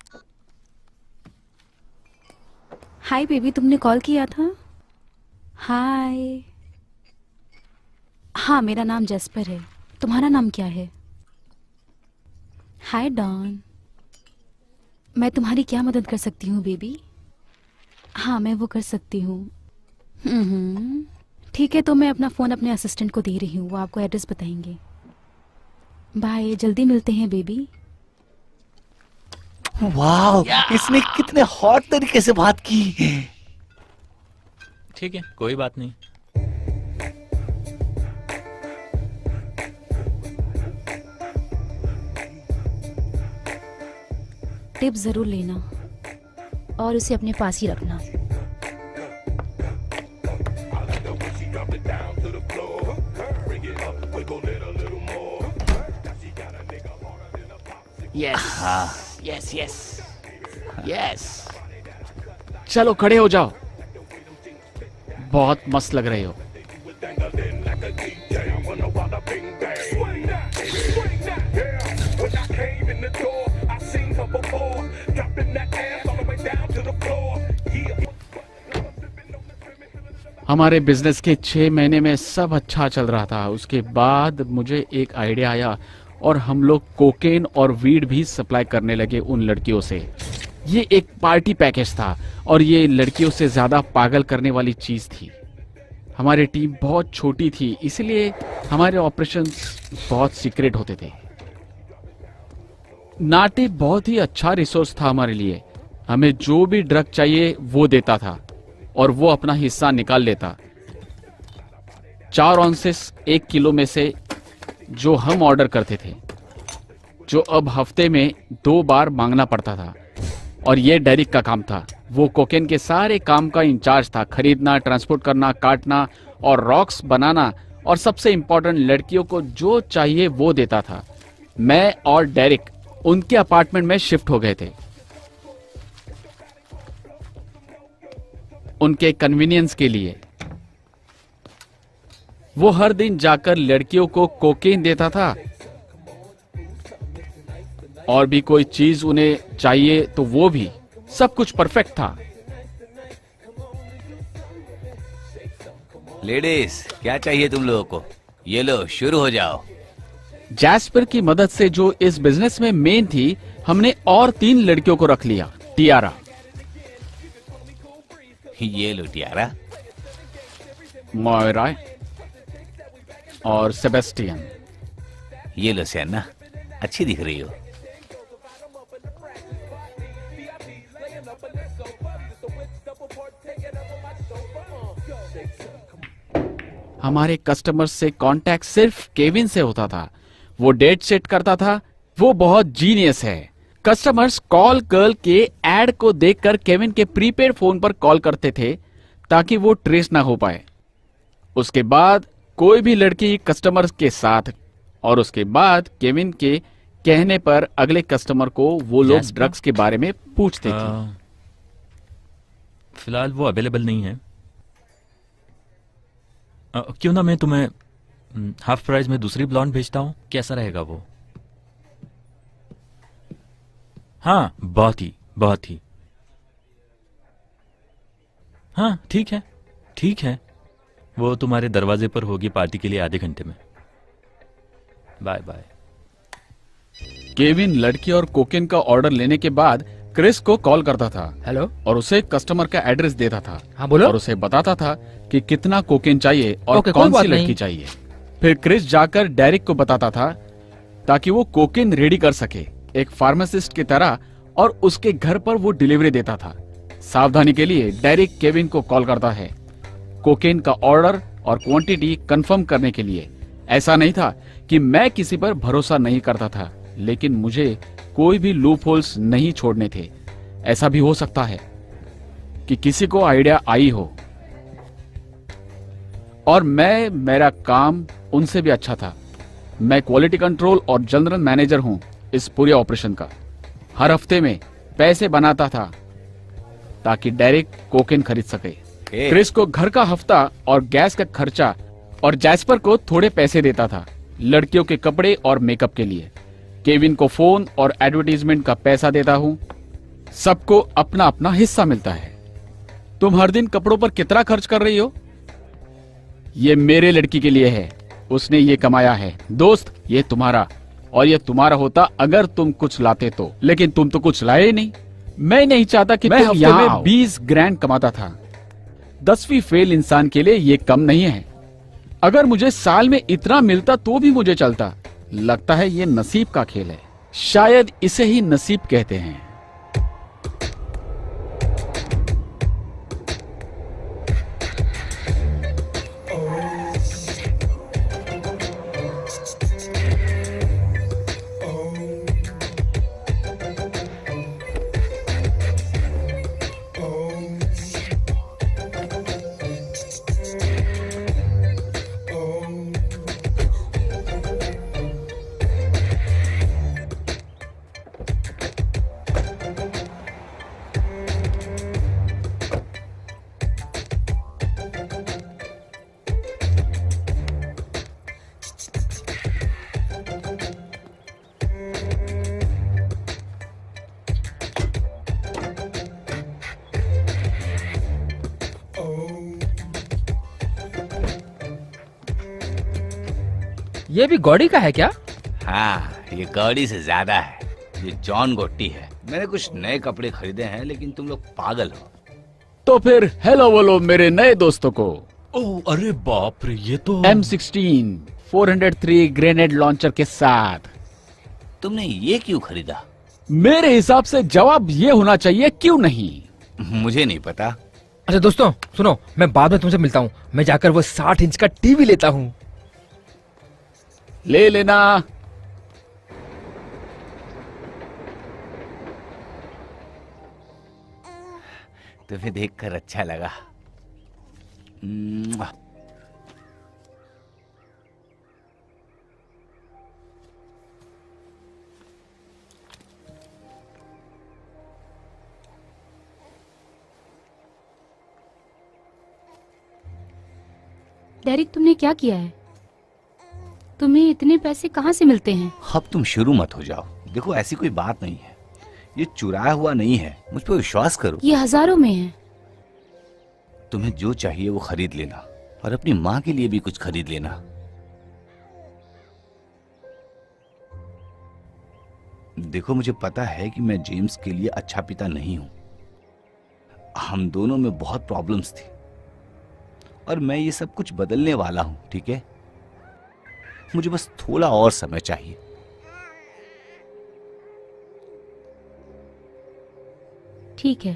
[SPEAKER 6] हाय बेबी, तुमने कॉल किया था? हाय। हाँ, मेरा नाम जेस्पर है। तुम्हारा नाम क्या है? हाय डॉन। मैं तुम्हारी क्या मदद कर सकती हूँ बेबी? हाँ, मैं वो कर सकती हूँ। ठीक है, तो मैं अपना फोन अपने असिस्टेंट को दे रही हूँ, वो आपको एड्रेस बताएंगे। बाय, जल्दी मिलते हैं बेबी।
[SPEAKER 4] वाह, इसने कितने हॉट तरीके से बात की।
[SPEAKER 1] ठीक है, कोई बात नहीं।
[SPEAKER 6] टिप जरूर लेना
[SPEAKER 5] और उसे अपने पास ही रखना।
[SPEAKER 2] Yes yes yes yes. चलो खड़े हो जाओ, बहुत मस्त लग रहे हो। हमारे बिजनेस के 6 महीने में सब अच्छा चल रहा था। उसके बाद मुझे एक आइडिया आया और हम लोग कोकेन और वीड भी सप्लाई करने लगे उन लड़कियों से। ये एक पार्टी पैकेज था और ये लड़कियों से ज्यादा पागल करने वाली चीज थी। हमारी टीम बहुत छोटी थी, इसलिए हमारे ऑपरेशंस बहुत सीक्रेट होते थे। नाटे बहुत ही अच्छा रिसोर्स था हमारे लिए। हमें जो भी ड्रग चाहिए वो देता था। और वो अपना हिस्सा निकाल लेता। 4 ऑन्सेस 1 किलो में से जो हम ऑर्डर करते थे, जो अब हफ्ते में 2 बार मांगना पड़ता था। और ये डेरिक का काम था। वो कोकेन के सारे काम का इंचार्ज था, खरीदना, ट्रांसपोर्ट करना, काटना और रॉक्स बनाना, और सबसे इंपॉर्टेंट लड़कियों को जो चाहिए वो देता था। मैं और डेरिक उनके अपार्टमेंट में शिफ्ट हो गए थे उनके कन्वीनियंस के लिए। वो हर दिन जाकर लड़कियों को कोकेन देता था, और भी कोई चीज उन्हें चाहिए तो वो भी। सब कुछ परफेक्ट था।
[SPEAKER 4] लेडीज, क्या चाहिए तुम लोगों को? ये लो, शुरू हो जाओ।
[SPEAKER 2] जैस्पर की मदद से, जो इस बिजनेस में मेन थी, हमने और 3 लड़कियों को रख लिया। टियारा,
[SPEAKER 4] ये लो टियारा,
[SPEAKER 2] मॉयरा और सेबेस्टियन।
[SPEAKER 4] ये लो सियाना, अच्छी दिख रही हो।
[SPEAKER 2] हमारे कस्टमर से कांटेक्ट सिर्फ केविन से होता था। वो डेट सेट करता था। वो बहुत जीनियस है। कस्टमर्स कॉल गर्ल के एड को देखकर केविन के प्रीपेड फोन पर कॉल करते थे ताकि वो ट्रेस ना हो पाए। उसके बाद कोई भी लड़की कस्टमर के साथ, और उसके बाद केविन के कहने पर अगले कस्टमर को वो लोग
[SPEAKER 1] जैस्पर?
[SPEAKER 2] ड्रग्स के बारे में पूछते थे।
[SPEAKER 1] फिलहाल वो अवेलेबल नहीं है। क्यों ना मैं तुम्हें हाफ प्राइस में दूसरी ब्लॉन्ड भेजता हूं, कैसा रहेगा वो? हाँ, बहुत ही। हाँ, ठीक है। वो तुम्हारे दरवाजे पर होगी पार्टी के लिए आधे घंटे में। Bye bye.
[SPEAKER 2] केविन लड़की और कोकेन का ऑर्डर लेने के बाद क्रिस को कॉल करता था
[SPEAKER 3] हेलो।
[SPEAKER 2] और उसे कस्टमर का एड्रेस देता था।
[SPEAKER 3] हाँ बोलो।
[SPEAKER 2] और उसे बताता था कि कितना कोकेन चाहिए और
[SPEAKER 3] ओके,
[SPEAKER 2] कौन
[SPEAKER 3] कोई
[SPEAKER 2] सी
[SPEAKER 3] बात
[SPEAKER 2] लड़की
[SPEAKER 3] नहीं।
[SPEAKER 2] चाहिए। फिर क्रिस जाकर डेरिक को बताता था ताकि वो कोकेन रेडी कर सके, एक फार्मासिस्ट की तरह, और उसके घर पर वो डिलीवरी देता था। सावधानी के लिए डेरिक केविन को कॉल करता है कोकेन का ऑर्डर और क्वांटिटी कंफर्म करने के लिए। ऐसा नहीं था कि मैं किसी पर भरोसा नहीं करता था, लेकिन मुझे कोई भी लूप होल्स नहीं छोड़ने थे। ऐसा भी हो सकता है कि किसी को आइडिया आई हो, और मेरा काम उनसे भी अच्छा था। मैं क्वालिटी कंट्रोल और जनरल मैनेजर हूं इस पूरे ऑपरेशन का। हर हफ्ते में पैसे बनाता था ताकि डेरिक कोकेन खरीद सके। क्रिस को घर का हफ्ता और गैस का खर्चा, और जैस्पर को थोड़े पैसे देता था लड़कियों के कपड़े और मेकअप के लिए। केविन को फोन और एडवर्टीजमेंट का पैसा देता हूं। सबको अपना अपना हिस्सा मिलता है। तुम हर दिन कपड़ों पर कितना खर्च कर रही हो? ये मेरे लड़की के लिए है, उसने ये कमाया है। दोस्त, ये तुम्हारा, और ये तुम्हारा होता अगर तुम कुछ लाते तो, लेकिन तुम तो कुछ लाए ही नहीं। मैं नहीं चाहता कि तुम यहाँ में 20 ग्रैंड कमाता था। 10वीं फेल इंसान के लिए ये कम नहीं है। अगर मुझे साल में इतना मिलता तो भी मुझे चलता। लगता है ये नसीब का खेल है। शायद इसे ही नसीब कहते हैं।
[SPEAKER 3] ये भी गॉडी का है क्या?
[SPEAKER 4] हाँ, ये गॉडी से ज्यादा है। ये जॉन गोट्टी है। मैंने कुछ नए कपड़े खरीदे हैं, लेकिन तुम लोग पागल हो।
[SPEAKER 2] तो फिर हेलो बोलो मेरे नए दोस्तों को।
[SPEAKER 1] ओह, अरे बाप रे, ये तो
[SPEAKER 2] M16 403 ग्रेनेड लॉन्चर के साथ।
[SPEAKER 4] तुमने ये क्यों खरीदा?
[SPEAKER 2] मेरे हिसाब से जवाब ये होना चाहिए, क्यों नहीं?
[SPEAKER 4] मुझे नहीं पता।
[SPEAKER 3] अच्छा दोस्तों सुनो, मैं बाद में तुमसे मिलता हूँ। मैं जाकर वो 60 इंच का टीवी लेता हूँ।
[SPEAKER 2] ले लेना।
[SPEAKER 4] तुम्हें देखकर अच्छा लगा। मुआ।
[SPEAKER 5] डेरिक, तुमने क्या किया है? तुम्हें इतने पैसे कहाँ से मिलते हैं?
[SPEAKER 4] अब तुम शुरू मत हो जाओ। देखो ऐसी कोई बात नहीं है, ये चुराया हुआ नहीं है, मुझ पर विश्वास करो।
[SPEAKER 5] ये हजारों में है।
[SPEAKER 4] तुम्हें जो चाहिए वो खरीद लेना, और अपनी माँ के लिए भी कुछ खरीद लेना। देखो मुझे पता है कि मैं जेम्स के लिए अच्छा पिता नहीं हूं। हम दोनों में बहुत प्रॉब्लम्स थी, और मैं ये सब कुछ बदलने वाला हूं, ठीक है? मुझे बस थोड़ा और समय चाहिए।
[SPEAKER 5] ठीक है।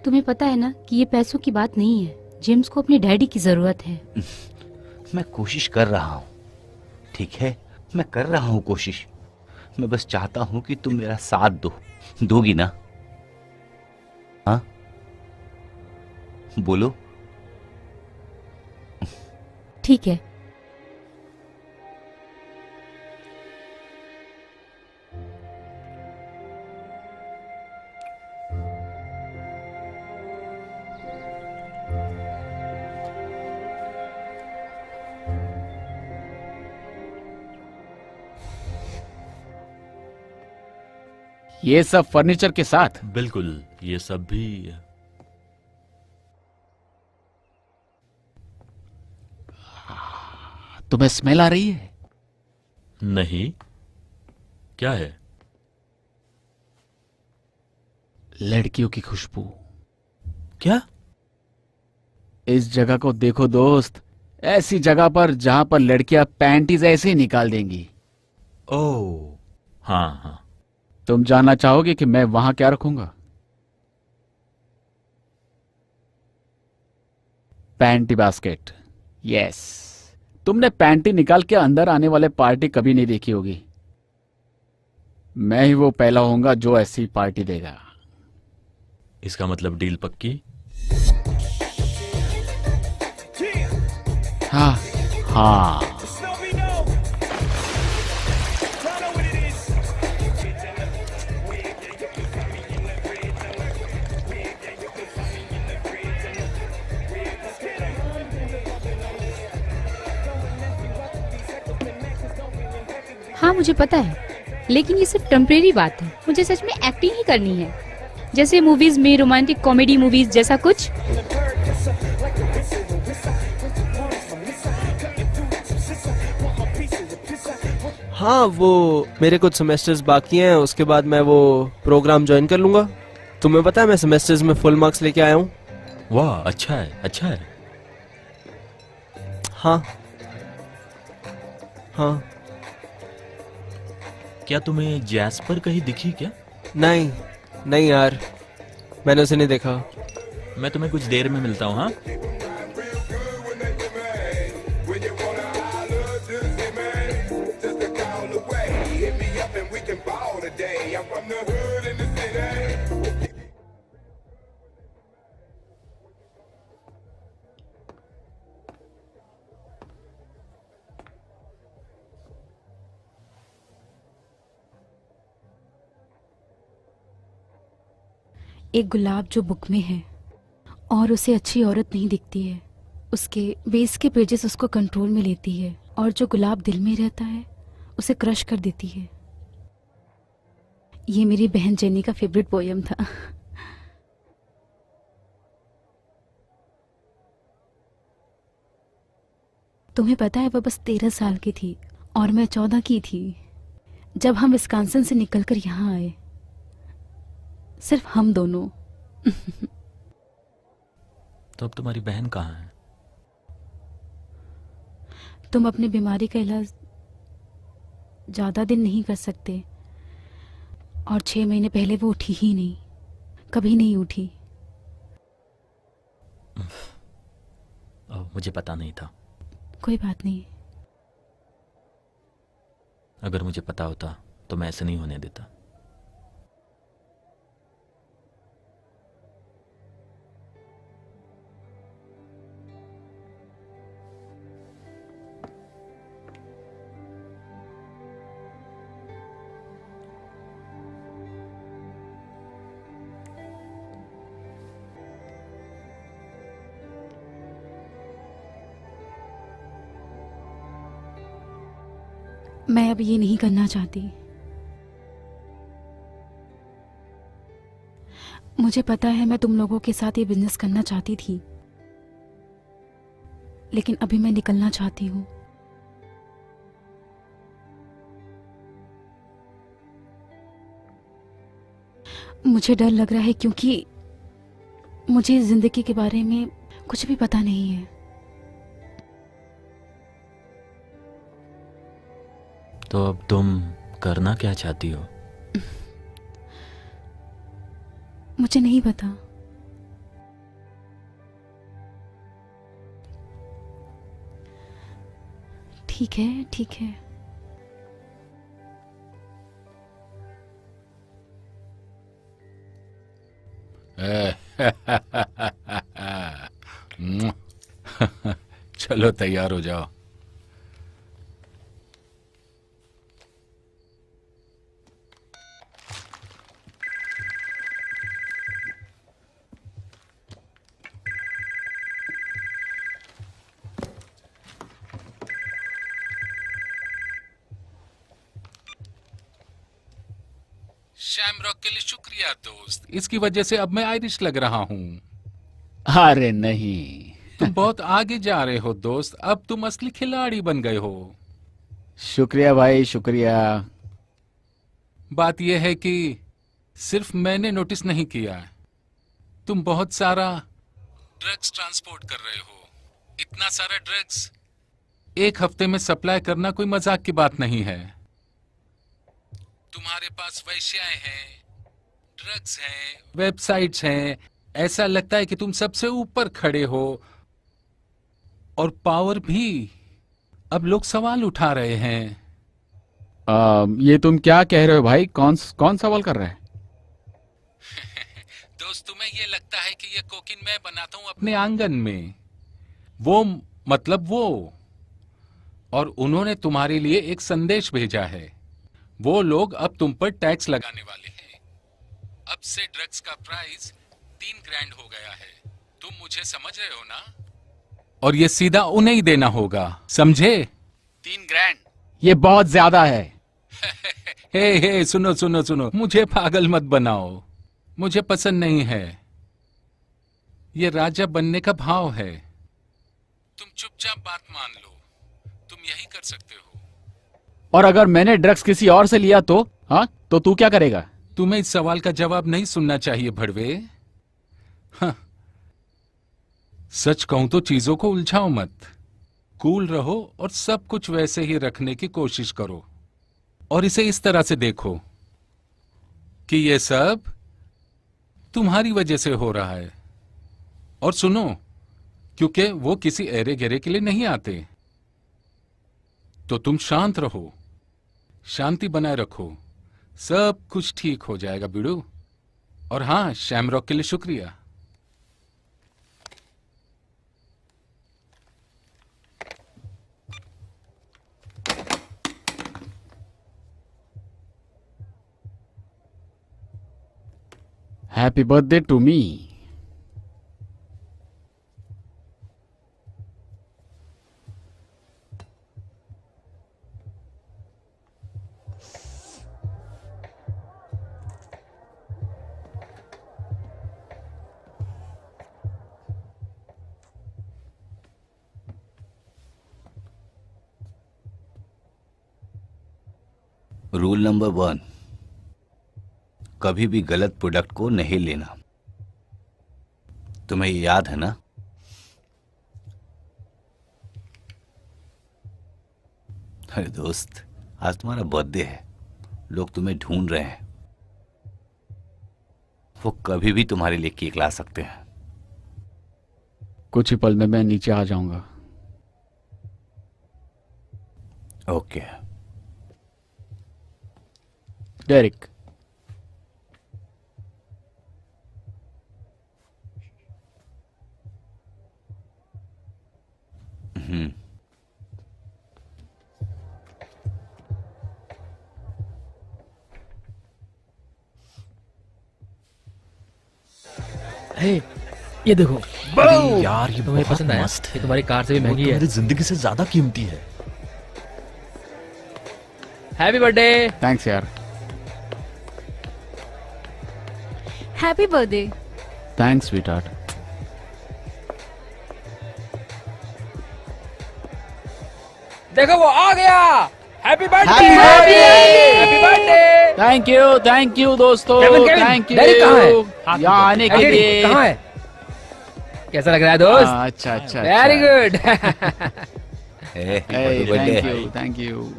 [SPEAKER 5] तुम्हें पता है ना कि ये पैसों की बात नहीं है। जेम्स को अपने डैडी की जरूरत है।
[SPEAKER 4] मैं कोशिश कर रहा हूं, ठीक है? मैं कर रहा हूं कोशिश। मैं बस चाहता हूं कि तुम मेरा साथ दोगी ना? हाँ, बोलो।
[SPEAKER 5] ठीक है।
[SPEAKER 2] ये सब फर्नीचर के साथ?
[SPEAKER 1] बिल्कुल, ये सब भी।
[SPEAKER 2] तुम्हें स्मेल आ रही है?
[SPEAKER 1] नहीं, क्या है?
[SPEAKER 2] लड़कियों की खुशबू।
[SPEAKER 1] क्या?
[SPEAKER 2] इस जगह को देखो दोस्त, ऐसी जगह पर जहां पर लड़कियां पैंटीज ऐसे ही निकाल देंगी।
[SPEAKER 1] ओह, हाँ हाँ।
[SPEAKER 2] तुम जानना चाहोगे कि मैं वहां क्या रखूंगा? Panty basket. यस, तुमने पैंटी निकाल के अंदर आने वाले पार्टी कभी नहीं देखी होगी। मैं ही वो पहला होऊंगा जो ऐसी पार्टी देगा।
[SPEAKER 1] इसका मतलब डील पक्की?
[SPEAKER 2] हाँ हाँ।
[SPEAKER 5] हाँ मुझे पता है, लेकिन ये सिर्फ टेम्परेरी बात है। मुझे सच में एक्टिंग ही करनी है, जैसे मूवीज में रोमांटिक कॉमेडी मूवीज जैसा कुछ।
[SPEAKER 7] हाँ, वो मेरे कुछ सेमेस्टर्स बाकी हैं, उसके बाद मैं वो प्रोग्राम ज्वाइन कर लूंगा। तुम्हें पता है मैं सेमेस्टर्स में फुल मार्क्स लेके आया हूँ।
[SPEAKER 1] वाह, अच्छा है, अच्छा है।
[SPEAKER 7] हाँ हाँ।
[SPEAKER 1] क्या तुम्हें जैस्पर कहीं दिखी क्या?
[SPEAKER 7] नहीं नहीं यार, मैंने उसे नहीं देखा।
[SPEAKER 1] मैं तुम्हें कुछ देर में मिलता हूँ। हाँ,
[SPEAKER 6] एक गुलाब जो बुक में है और उसे अच्छी औरत नहीं दिखती है, उसके बेस के पेजेस उसको कंट्रोल में लेती है, और जो गुलाब दिल में रहता है उसे क्रश कर देती है। ये मेरी बहन जेनी का फेवरेट पोयम था। तुम्हें पता है, वह बस 13 साल की थी और मैं 14 की थी जब हम विस्कॉन्सिन से निकलकर यहाँ आए, सिर्फ हम दोनों।
[SPEAKER 1] तो अब तुम्हारी बहन कहाँ है?
[SPEAKER 6] तुम अपनी बीमारी का इलाज ज्यादा दिन नहीं कर सकते, और 6 महीने पहले वो उठी ही नहीं। कभी नहीं उठी।
[SPEAKER 1] मुझे पता नहीं था।
[SPEAKER 6] कोई बात नहीं।
[SPEAKER 1] अगर मुझे पता होता तो मैं ऐसे नहीं होने देता।
[SPEAKER 6] मैं अब ये नहीं करना चाहती। मुझे पता है मैं तुम लोगों के साथ ये बिजनेस करना चाहती थी, लेकिन अभी मैं निकलना चाहती हूँ। मुझे डर लग रहा है क्योंकि मुझे जिंदगी के बारे में कुछ भी पता नहीं है।
[SPEAKER 1] तो अब तुम करना क्या चाहती हो?
[SPEAKER 6] मुझे नहीं पता। ठीक है, ठीक है।
[SPEAKER 8] चलो तैयार हो जाओ। शैमरॉक के लिए शुक्रिया दोस्त, इसकी वजह से अब मैं आयरिश लग रहा हूँ।
[SPEAKER 2] अरे नहीं।
[SPEAKER 8] तुम बहुत आगे जा रहे हो दोस्त, अब तुम असली खिलाड़ी बन गए हो।
[SPEAKER 2] शुक्रिया भाई, शुक्रिया।
[SPEAKER 8] बात यह है कि सिर्फ मैंने नोटिस नहीं किया, तुम बहुत सारा ड्रग्स ट्रांसपोर्ट कर रहे हो। इतना सारा ड्रग्स एक हफ्ते में सप्लाई करना कोई मजाक की बात नहीं है। तुम्हारे पास वेश्याएं हैं, ड्रग्स हैं, वेबसाइट्स हैं। ऐसा लगता है कि तुम सबसे ऊपर खड़े हो, और पावर भी। अब लोग सवाल उठा रहे हैं।
[SPEAKER 2] ये तुम क्या कह रहे हो भाई? कौन सवाल कर रहा है?
[SPEAKER 8] दोस्त, तुम्हें ये लगता है कि ये कोकीन मैं बनाता हूं अपने आंगन में? वो मतलब वो। और उन्होंने तुम्हारे लिए एक संदेश भेजा है। वो लोग अब तुम पर टैक्स लगाने वाले हैं। अब से ड्रग्स का प्राइस 3 ग्रैंड हो गया है। तुम मुझे समझ रहे हो ना? और ये सीधा उन्हें ही देना होगा, समझे? 3 ग्रैंड।
[SPEAKER 2] ये बहुत ज्यादा है।
[SPEAKER 8] हे सुनो सुनो सुनो, मुझे पागल मत बनाओ। मुझे पसंद नहीं है। ये राजा बनने का भाव है। तुम चुपचाप बात मान लो। तुम यही कर सकते हो।
[SPEAKER 2] और अगर मैंने ड्रग्स किसी और से लिया तो? हाँ, तो तू क्या करेगा?
[SPEAKER 8] तुम्हें इस सवाल का जवाब नहीं सुनना चाहिए भड़वे। हाँ। सच कहूं तो चीजों को उलझाओ मत। कूल रहो और सब कुछ वैसे ही रखने की कोशिश करो। और इसे इस तरह से देखो कि ये सब तुम्हारी वजह से हो रहा है। और सुनो, क्योंकि वो किसी एरे गेरे के लिए नहीं आते। तो तुम शांत रहो, शांति बनाए रखो, सब कुछ ठीक हो जाएगा बिड़ू। और हाँ, शैमरॉक के लिए शुक्रिया।
[SPEAKER 2] Happy birthday to me.
[SPEAKER 4] Rule number 1, कभी भी गलत प्रोडक्ट को नहीं लेना। तुम्हें ये याद है ना? अरे दोस्त, आज तुम्हारा बर्थडे है। लोग तुम्हें ढूंढ रहे हैं। वो कभी भी तुम्हारे लिए केक ला सकते हैं।
[SPEAKER 2] कुछ ही पल में मैं नीचे आ जाऊंगा।
[SPEAKER 4] ओके।
[SPEAKER 2] डेरिक,
[SPEAKER 3] हे, ये देखो,
[SPEAKER 1] अरे यार ये
[SPEAKER 3] तुम्हें
[SPEAKER 1] बहुत
[SPEAKER 3] पसंद आया?
[SPEAKER 1] मस्त है।
[SPEAKER 3] ये तुम्हारी कार से भी
[SPEAKER 1] वो
[SPEAKER 3] महंगी
[SPEAKER 1] तो
[SPEAKER 3] है।
[SPEAKER 1] मेरी जिंदगी से ज्यादा कीमती है।
[SPEAKER 3] Happy birthday.
[SPEAKER 2] थैंक्स यार।
[SPEAKER 6] Happy birthday.
[SPEAKER 2] Thanks sweetheart.
[SPEAKER 3] देखो वो आ गया। Happy birthday.
[SPEAKER 7] Happy birthday!
[SPEAKER 2] Thank you दोस्तों।
[SPEAKER 3] केविन,
[SPEAKER 2] थैंक यू
[SPEAKER 3] डेरिक कहाँ है?
[SPEAKER 2] यहाँ आने के लिए।
[SPEAKER 3] कहाँ है? कैसा लग रहा है दोस्त?
[SPEAKER 2] अच्छा अच्छा।
[SPEAKER 3] Very good.
[SPEAKER 2] Thank you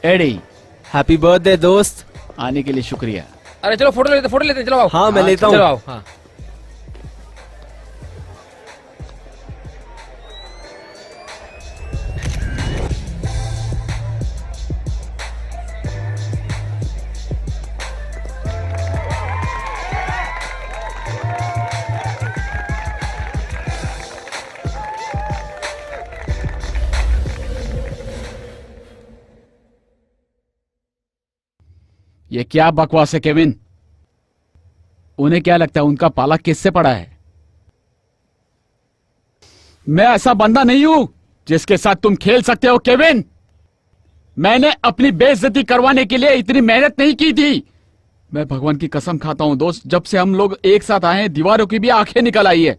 [SPEAKER 2] Eddie.
[SPEAKER 7] Happy birthday दोस्त।
[SPEAKER 2] आने के लिए शुक्रिया।
[SPEAKER 3] अरे चलो फोटो लेते चलो आओ।
[SPEAKER 7] हाँ मैं लेता
[SPEAKER 3] चलो
[SPEAKER 7] हूँ।
[SPEAKER 3] आओ। हाँ।
[SPEAKER 2] ये क्या बकवास है केविन? उन्हें क्या लगता है उनका पाला किससे पड़ा है? मैं ऐसा बंदा नहीं हूं जिसके साथ तुम खेल सकते हो केविन। मैंने अपनी बेइज्जती करवाने के लिए इतनी मेहनत नहीं की थी। मैं भगवान की कसम खाता हूं दोस्त, जब से हम लोग एक साथ आए हैं दीवारों की भी आंखें निकल आई है।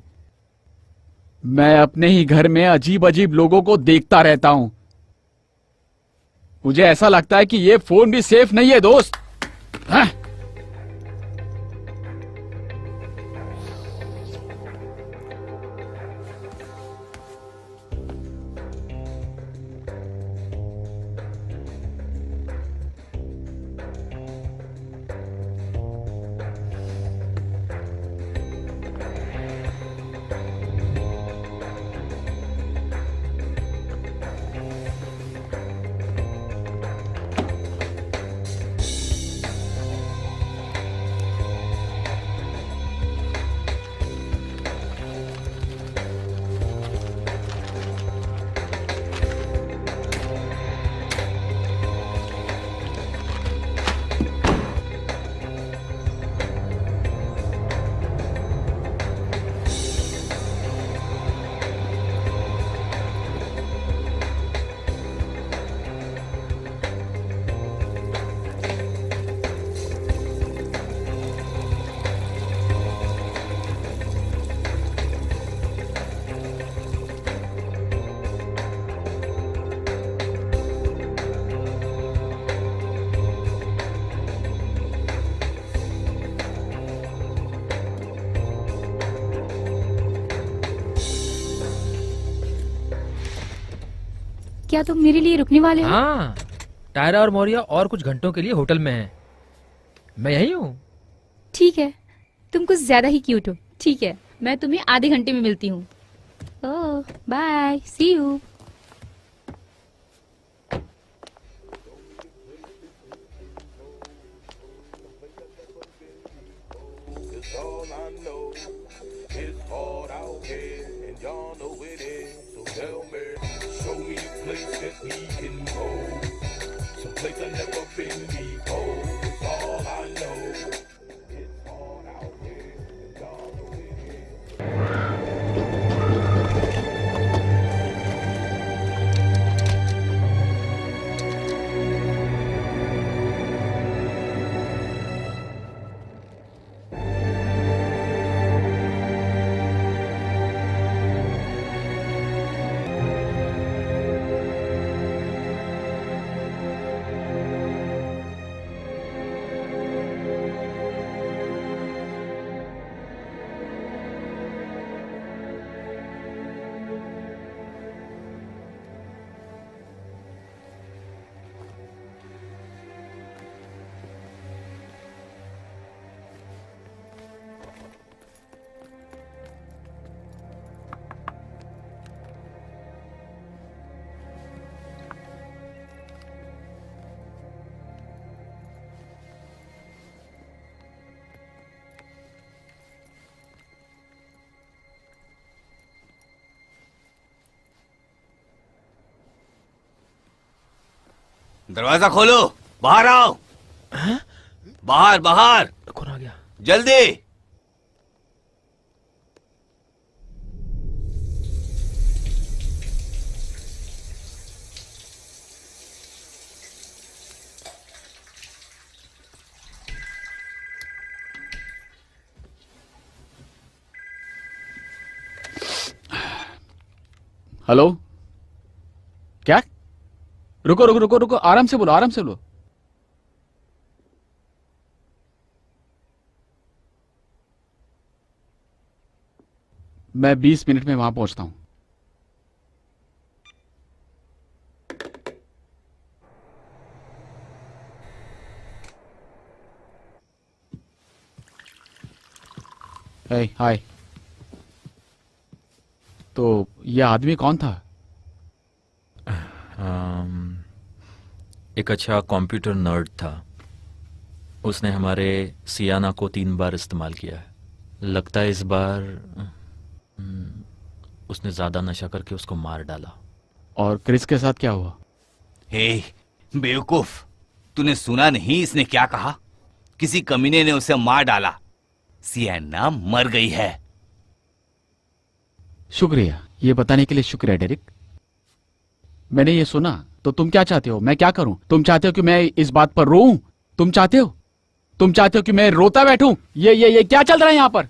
[SPEAKER 2] मैं अपने ही घर में अजीब अजीब लोगों को देखता रहता हूं। मुझे ऐसा लगता है कि ये फोन भी सेफ नहीं है दोस्त। हाँ?
[SPEAKER 5] क्या तुम मेरे लिए रुकने वाले हो?
[SPEAKER 3] हाँ, टायरा और मौर्या और कुछ घंटों के लिए होटल में हैं। मैं यही हूँ।
[SPEAKER 5] ठीक है, तुम कुछ ज्यादा ही क्यूट हो। ठीक है, मैं तुम्हें आधे घंटे में मिलती हूँ। Oh bye, see you.
[SPEAKER 9] It's all I know. It's hard out here, and y'all know it is. So tell me, show me a place that we can go. Some place I never been before. It's all I know. It's hard out here, and y'all know it is.
[SPEAKER 4] दरवाजा खोलो, बाहर आओ। बाहर बाहर,
[SPEAKER 3] कौन आ गया?
[SPEAKER 4] जल्दी।
[SPEAKER 2] Hello, क्या? रुको रुको रुको रुको, आराम से बोलो, आराम से बोलो। मैं 20 मिनट में वहां पहुंचता हूं। हाय। तो ये आदमी कौन था?
[SPEAKER 1] एक अच्छा कंप्यूटर नर्ड था। उसने हमारे सियाना को 3 बार इस्तेमाल किया है। लगता है इस बार उसने ज्यादा नशा करके उसको मार डाला।
[SPEAKER 2] और क्रिस के साथ क्या हुआ?
[SPEAKER 4] हे बेवकूफ, तूने सुना नहीं इसने क्या कहा? किसी कमीने ने उसे मार डाला। सियाना मर गई है।
[SPEAKER 2] शुक्रिया, ये बताने के लिए शुक्रिया डेरिक। मैंने ये सुना, तो तुम क्या चाहते हो? मैं क्या करूं? तुम चाहते हो कि मैं इस बात पर रोऊं? तुम चाहते हो कि मैं रोता बैठूं? ये क्या चल रहा है यहां पर?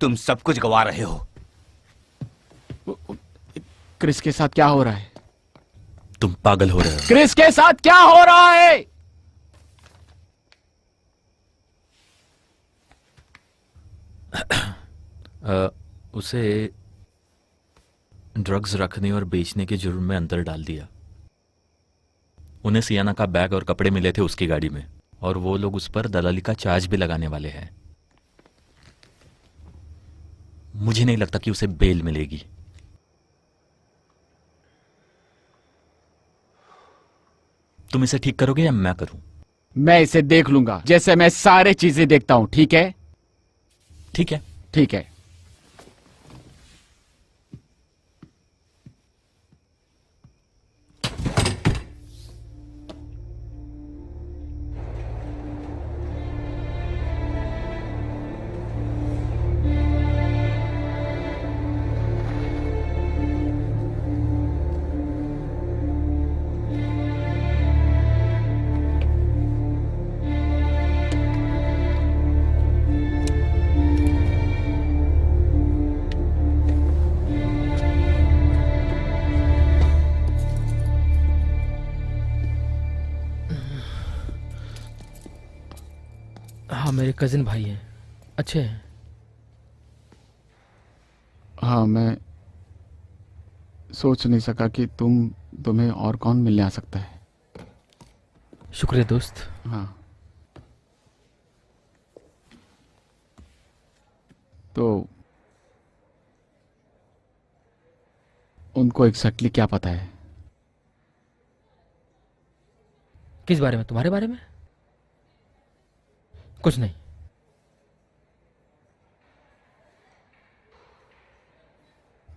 [SPEAKER 4] तुम सब कुछ गवा रहे हो।
[SPEAKER 2] क्रिस के साथ क्या हो रहा है?
[SPEAKER 1] तुम पागल हो रहे हो।
[SPEAKER 2] क्रिस के साथ क्या हो रहा है?
[SPEAKER 1] उसे ड्रग्स रखने और बेचने के जुर्म में अंदर डाल दिया। उन्हें सियाना का बैग और कपड़े मिले थे उसकी गाड़ी में, और वो लोग उस पर दलाली का चार्ज भी लगाने वाले हैं। मुझे नहीं लगता कि उसे बेल मिलेगी। तुम इसे ठीक करोगे या मैं करूं?
[SPEAKER 2] मैं इसे देख लूंगा, जैसे मैं सारे चीजें देखता हूं। ठीक है?
[SPEAKER 1] ठीक है।
[SPEAKER 2] ठीक है।
[SPEAKER 3] हाँ, मेरे कजिन भाई हैं, अच्छे हैं।
[SPEAKER 2] हाँ, मैं सोच नहीं सका कि तुम्हें और कौन मिलने आ सकता है।
[SPEAKER 3] शुक्रिया दोस्त।
[SPEAKER 2] हाँ, तो उनको एग्जैक्टली क्या पता है?
[SPEAKER 3] किस बारे में? तुम्हारे बारे में? कुछ नहीं।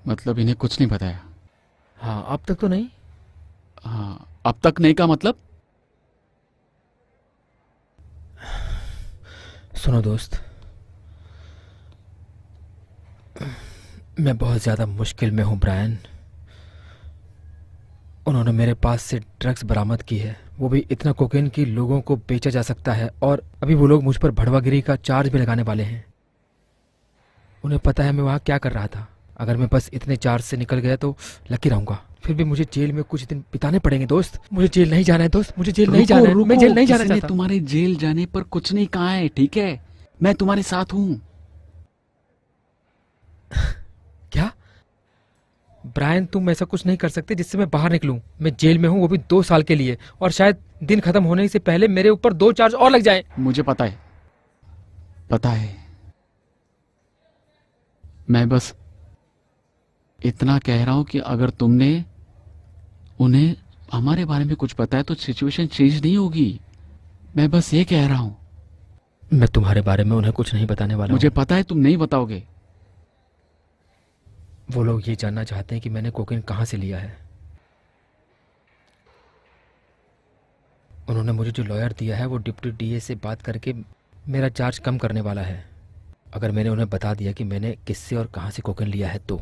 [SPEAKER 2] मतलब इन्हें कुछ नहीं बताया?
[SPEAKER 3] हाँ, अब तक तो नहीं।
[SPEAKER 2] हाँ, अब तक नहीं का मतलब?
[SPEAKER 3] सुनो दोस्त, मैं बहुत ज्यादा मुश्किल में हूं ब्रायन। उन्होंने मेरे पास से ड्रग्स बरामद की है, वो भी इतना कोकेन कि लोगों को बेचा जा सकता है, और अभी वो लोग मुझ पर भड़वागिरी का चार्ज भी लगाने वाले हैं। उन्हें पता है मैं वहां क्या कर रहा था। अगर मैं बस इतने चार्ज से निकल गया तो लकी रहूंगा। फिर भी मुझे जेल में कुछ दिन बिताने पड़ेंगे दोस्त। मुझे जेल नहीं जाना है दोस्त, मुझे जेल नहीं जाना है। मैं जेल नहीं जाना
[SPEAKER 2] किसी ने
[SPEAKER 3] चाहता।
[SPEAKER 2] तुम्हारे जेल जाने पर कुछ नहीं कहा है, ठीक है? मैं तुम्हारे साथ हूं।
[SPEAKER 3] क्या ब्रायन, तुम ऐसा कुछ नहीं कर सकते जिससे मैं बाहर निकलूं। मैं जेल में हूं, वो भी 2 साल के लिए, और शायद दिन खत्म होने से पहले मेरे ऊपर 2 चार्ज और लग जाए।
[SPEAKER 2] मुझे पता है, पता है। मैं बस इतना कह रहा हूं कि अगर तुमने उन्हें हमारे बारे में कुछ पता है तो सिचुएशन चेंज नहीं होगी। मैं बस ये कह रहा हूं।
[SPEAKER 3] मैं तुम्हारे बारे में उन्हें कुछ नहीं बताने वाला
[SPEAKER 2] मुझे
[SPEAKER 3] हूं।
[SPEAKER 2] पता है तुम नहीं बताओगे।
[SPEAKER 3] वो लोग ये जानना चाहते हैं कि मैंने कोकेन कहाँ से लिया है। उन्होंने मुझे जो लॉयर दिया है वो डिप्टी डीए से बात करके मेरा चार्ज कम करने वाला है। अगर मैंने उन्हें बता दिया कि मैंने किससे और कहाँ से कोकेन लिया है तो।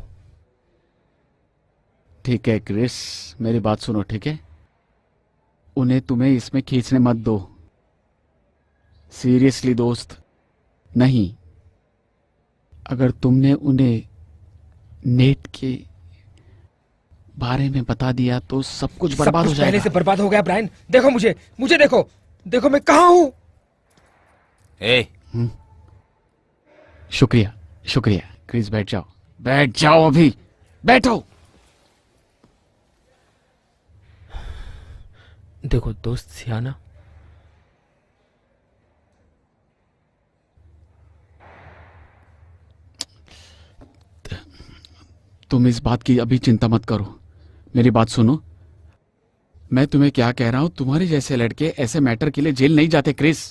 [SPEAKER 2] ठीक है क्रिस, मेरी बात सुनो, ठीक है? उन्हें तुम्हें इसमें खींचने मत दो। सीरियसली दोस्त, नहीं। अगर तुमने उन्हें नेट के बारे में बता दिया तो सब कुछ बर्बाद हो
[SPEAKER 3] पहले
[SPEAKER 2] जाएगा।
[SPEAKER 3] से बर्बाद हो गया ब्रायन। देखो मुझे देखो, देखो मैं कहाँ हूँ।
[SPEAKER 4] ए,
[SPEAKER 2] शुक्रिया शुक्रिया। क्रिस बैठ जाओ, बैठ जाओ, अभी बैठो।
[SPEAKER 3] देखो दोस्त सियाना,
[SPEAKER 2] तुम इस बात की अभी चिंता मत करो, मेरी बात सुनो। मैं तुम्हें क्या कह रहा हूं, तुम्हारे जैसे लड़के ऐसे मैटर के लिए जेल नहीं जाते क्रिस।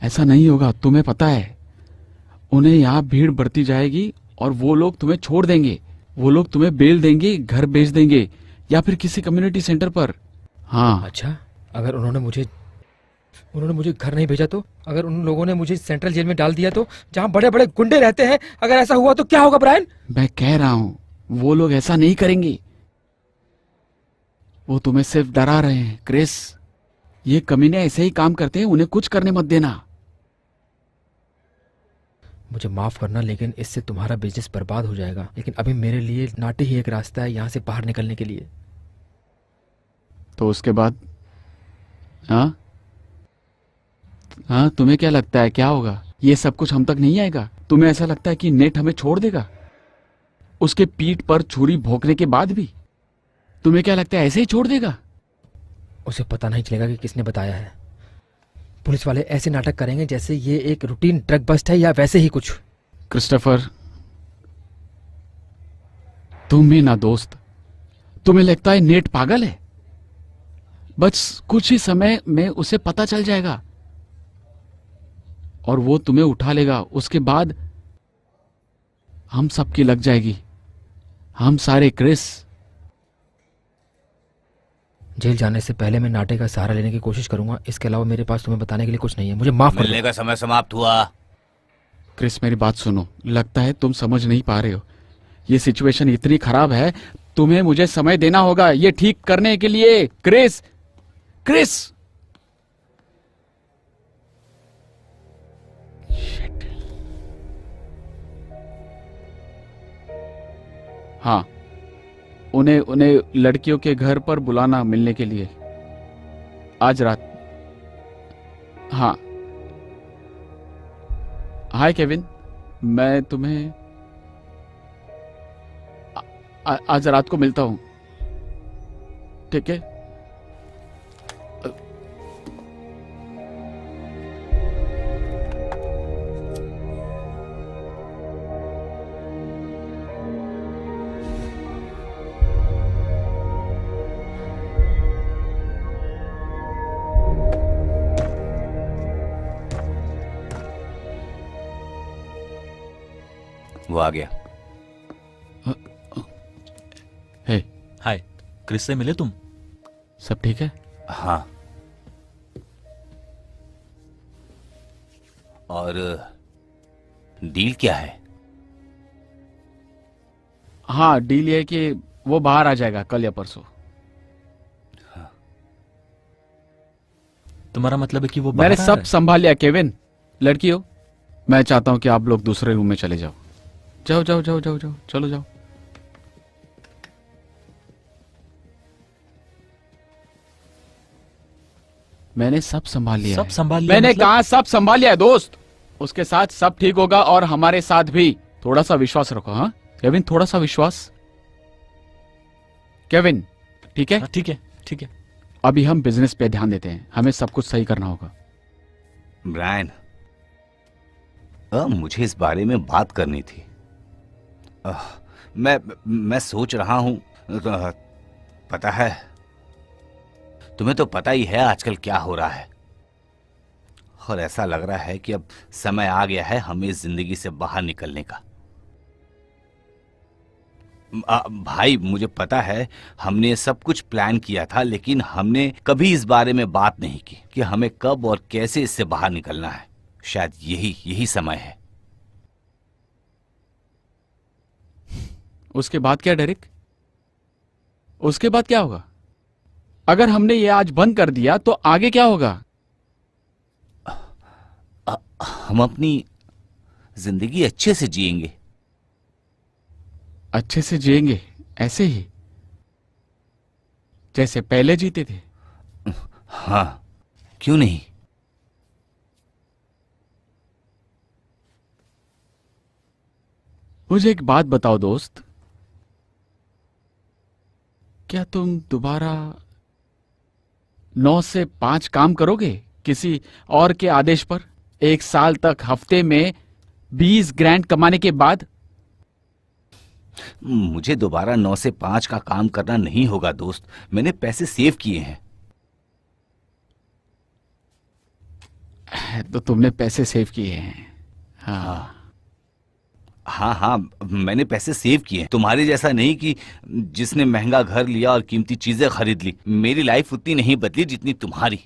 [SPEAKER 2] ऐसा नहीं होगा, तुम्हें पता है। उन्हें यहाँ भीड़ बढ़ती जाएगी और वो लोग तुम्हें छोड़ देंगे। वो लोग तुम्हें बेल देंगे, घर भेज देंगे या फिर किसी कम्युनिटी सेंटर पर। हाँ।
[SPEAKER 3] अच्छा, अगर उन्होंने मुझे घर नहीं भेजा तो? अगर उन लोगों ने मुझे सेंट्रल जेल में डाल दिया तो, जहां बड़े बड़े गुंडे रहते हैं? अगर ऐसा हुआ तो क्या होगा ब्रायन?
[SPEAKER 2] मैं कह रहा हूं वो लोग ऐसा नहीं करेंगे। वो तुम्हें सिर्फ डरा रहे हैं क्रिस। ये कमीने ऐसे ही काम करते हैं, उन्हें कुछ करने मत देना।
[SPEAKER 3] मुझे माफ करना, लेकिन इससे तुम्हारा बिजनेस बर्बाद हो जाएगा। लेकिन अभी मेरे लिए नाटे ही एक रास्ता है यहाँ से बाहर निकलने के लिए।
[SPEAKER 2] तो उसके बाद? हाँ हाँ, तुम्हें क्या लगता है क्या होगा? ये सब कुछ हम तक नहीं आएगा? तुम्हें ऐसा लगता है कि नेट हमें छोड़ देगा उसके पीठ पर छुरी भोंकने के बाद भी? तुम्हें क्या लगता है ऐसे ही छोड़ देगा?
[SPEAKER 3] उसे पता नहीं चलेगा कि किसने बताया है। पुलिस वाले ऐसे नाटक करेंगे जैसे ये एक रूटीन ड्रग बस्ट है या वैसे ही कुछ।
[SPEAKER 2] क्रिस्टोफर, तुम भी ना दोस्त, तुम्हें लगता है नेट पागल है? बस कुछ ही समय में उसे पता चल जाएगा और वो तुम्हें उठा लेगा। उसके बाद हम सबकी लग जाएगी, हम सारे क्रिस।
[SPEAKER 3] जेल जाने से पहले मैं नाटे का सहारा लेने की कोशिश करूंगा। इसके अलावा मेरे पास तुम्हें बताने के लिए कुछ नहीं है। मुझे माफ कर
[SPEAKER 4] मिलने
[SPEAKER 3] दो।
[SPEAKER 4] का समय समाप्त हुआ।
[SPEAKER 2] क्रिस, मेरी बात सुनो। लगता है तुम समझ नहीं पा रहे हो। ये सिचुएशन इतनी खराब है, तुम्हें मुझे समय देना होगा ये ठीक करने के लिए। Chris, Chris. हाँ, उन्हें लड़कियों के घर पर बुलाना मिलने के लिए आज रात। हाँ। हाय केविन, मैं तुम्हें आज रात को मिलता हूं, ठीक है?
[SPEAKER 4] वो आ गया।
[SPEAKER 2] हे,
[SPEAKER 1] हाय, क्रिस से मिले तुम?
[SPEAKER 2] सब ठीक है?
[SPEAKER 4] हाँ। और डील क्या है?
[SPEAKER 2] हाँ, डील ये है कि वो बाहर आ जाएगा कल या परसों।
[SPEAKER 1] तुम्हारा मतलब है कि वो
[SPEAKER 2] मैंने
[SPEAKER 1] बाहर आ
[SPEAKER 2] सब
[SPEAKER 1] रहा है?
[SPEAKER 2] संभाल लिया केविन। लड़कियों, मैं चाहता हूं कि आप लोग दूसरे रूम में चले जाओ। जाओ जाओ जाओ जाओ जाओ, चलो जाओ। मैंने सब संभाल लिया
[SPEAKER 1] सब
[SPEAKER 2] है।
[SPEAKER 1] संभाल लिया
[SPEAKER 2] मैंने
[SPEAKER 1] मतलब?
[SPEAKER 2] कहा सब संभाल लिया है दोस्त। उसके साथ सब ठीक होगा और हमारे साथ भी। थोड़ा सा विश्वास रखो। हाँ केविन, थोड़ा सा विश्वास। केविन, ठीक है?
[SPEAKER 1] हाँ, ठीक है, ठीक है।
[SPEAKER 2] अभी हम बिजनेस पे ध्यान देते हैं, हमें सब कुछ सही करना होगा।
[SPEAKER 4] ब्रायन, मुझे इस बारे में बात करनी थी। मैं सोच रहा हूं, पता है, तुम्हें तो पता ही है आजकल क्या हो रहा है। और ऐसा लग रहा है कि अब समय आ गया है हमें इस जिंदगी से बाहर निकलने का। भाई मुझे पता है हमने सब कुछ प्लान किया था, लेकिन हमने कभी इस बारे में बात नहीं की कि हमें कब और कैसे इससे बाहर निकलना है। शायद यही समय है।
[SPEAKER 2] उसके बाद क्या डेरिक? उसके बाद क्या होगा? अगर हमने ये आज बंद कर दिया तो आगे क्या होगा?
[SPEAKER 4] हम अपनी जिंदगी अच्छे से जिएंगे।
[SPEAKER 2] अच्छे से जिएंगे ऐसे ही जैसे पहले जीते थे?
[SPEAKER 4] हाँ, क्यों नहीं।
[SPEAKER 2] मुझे एक बात बताओ दोस्त, क्या तुम दोबारा 9 से 5 काम करोगे किसी और के आदेश पर? 1 साल तक हफ्ते में 20 ग्रैंड कमाने के बाद?
[SPEAKER 4] मुझे दोबारा 9 से 5 का काम करना नहीं होगा दोस्त। मैंने पैसे सेव किए हैं।
[SPEAKER 2] तो तुमने पैसे सेव किए हैं? हाँ
[SPEAKER 4] हाँ, मैंने पैसे सेव किए हैं। तुम्हारे जैसा नहीं कि जिसने महंगा घर लिया और कीमती चीजें खरीद ली। मेरी लाइफ उतनी नहीं बदली जितनी तुम्हारी।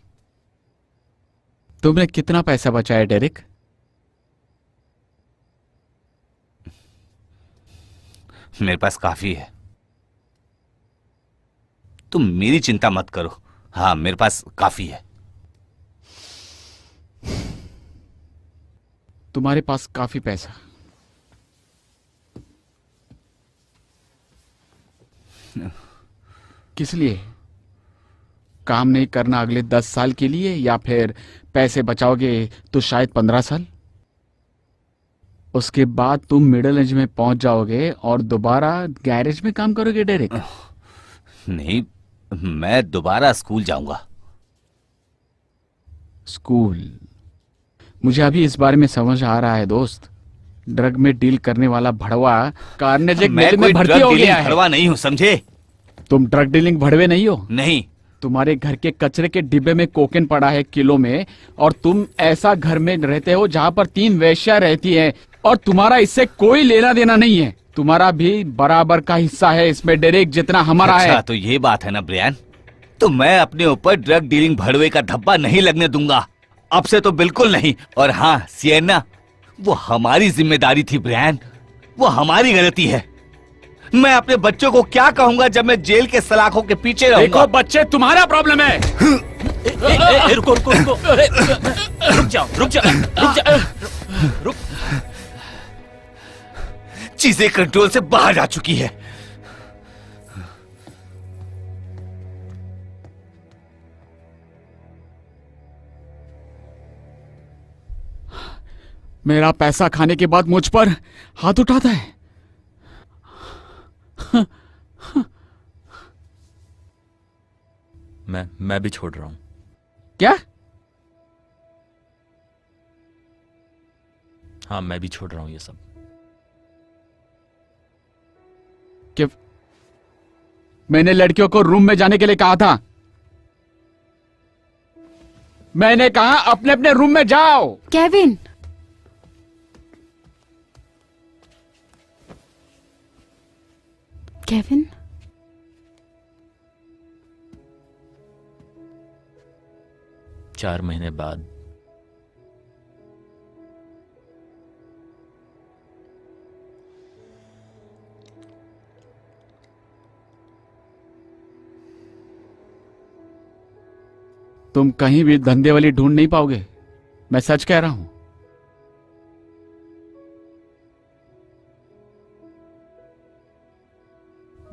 [SPEAKER 2] तुमने कितना पैसा बचाया डेरिक?
[SPEAKER 4] मेरे पास काफी है। तुम मेरी चिंता मत करो। हाँ, मेरे पास काफी है।
[SPEAKER 2] तुम्हारे पास काफी पैसा? किस लिए? काम नहीं करना अगले 10 साल के लिए, या फिर पैसे बचाओगे तो शायद 15 साल? उसके बाद तुम मिडिल एज में पहुंच जाओगे और दोबारा गैरेज में काम करोगे डेरिक?
[SPEAKER 4] नहीं, मैं दोबारा स्कूल जाऊंगा।
[SPEAKER 2] स्कूल? मुझे अभी इस बारे में समझ आ रहा है दोस्त। ड्रग में डील करने वाला भड़वा कार्नेजिक मेल में भर्ती हो गया है।
[SPEAKER 4] भड़वा नहीं हूं, समझे?
[SPEAKER 2] तुम ड्रग डीलिंग भड़वे नहीं हो?
[SPEAKER 4] नहीं।
[SPEAKER 2] तुम्हारे घर के कचरे के डिब्बे में कोकेन पड़ा है किलो में, और तुम ऐसा घर में रहते हो जहां पर 3 वेश्या रहती हैं, और तुम्हारा इससे कोई लेना देना नहीं है। तुम्हारा भी बराबर का हिस्सा है इसमें डेरिक, जितना हमारा
[SPEAKER 4] अच्छा,
[SPEAKER 2] है।
[SPEAKER 4] तो ये बात है ना ब्रियान। तो मैं अपने ऊपर ड्रग डीलिंग भड़वे का धब्बा नहीं लगने दूंगा। अब से तो बिल्कुल नहीं। और हाँ सिएना, वो हमारी जिम्मेदारी थी ब्रियान, वो हमारी गलती है। मैं अपने बच्चों को क्या कहूंगा जब मैं जेल के सलाखों के पीछे रहूंगा?
[SPEAKER 2] देखो बच्चे, तुम्हारा प्रॉब्लम है।
[SPEAKER 1] रुको रुको रुको, रुक जाओ रुक जाओ रुक जाओ रुक।
[SPEAKER 4] चीजें कंट्रोल से बाहर जा चुकी है।
[SPEAKER 2] मेरा पैसा खाने के बाद मुझ पर हाथ उठाता है।
[SPEAKER 1] मैं भी छोड़ रहा हूं।
[SPEAKER 2] क्या?
[SPEAKER 1] हाँ, मैं भी छोड़ रहा हूं ये सब।
[SPEAKER 2] कि मैंने लड़कियों को रूम में जाने के लिए कहा था। मैंने कहा अपने अपने रूम में जाओ।
[SPEAKER 6] केविन, केविन,
[SPEAKER 1] 4 महीने बाद
[SPEAKER 2] तुम कहीं भी धंधे वाली ढूंढ नहीं पाओगे, मैं सच कह रहा हूं।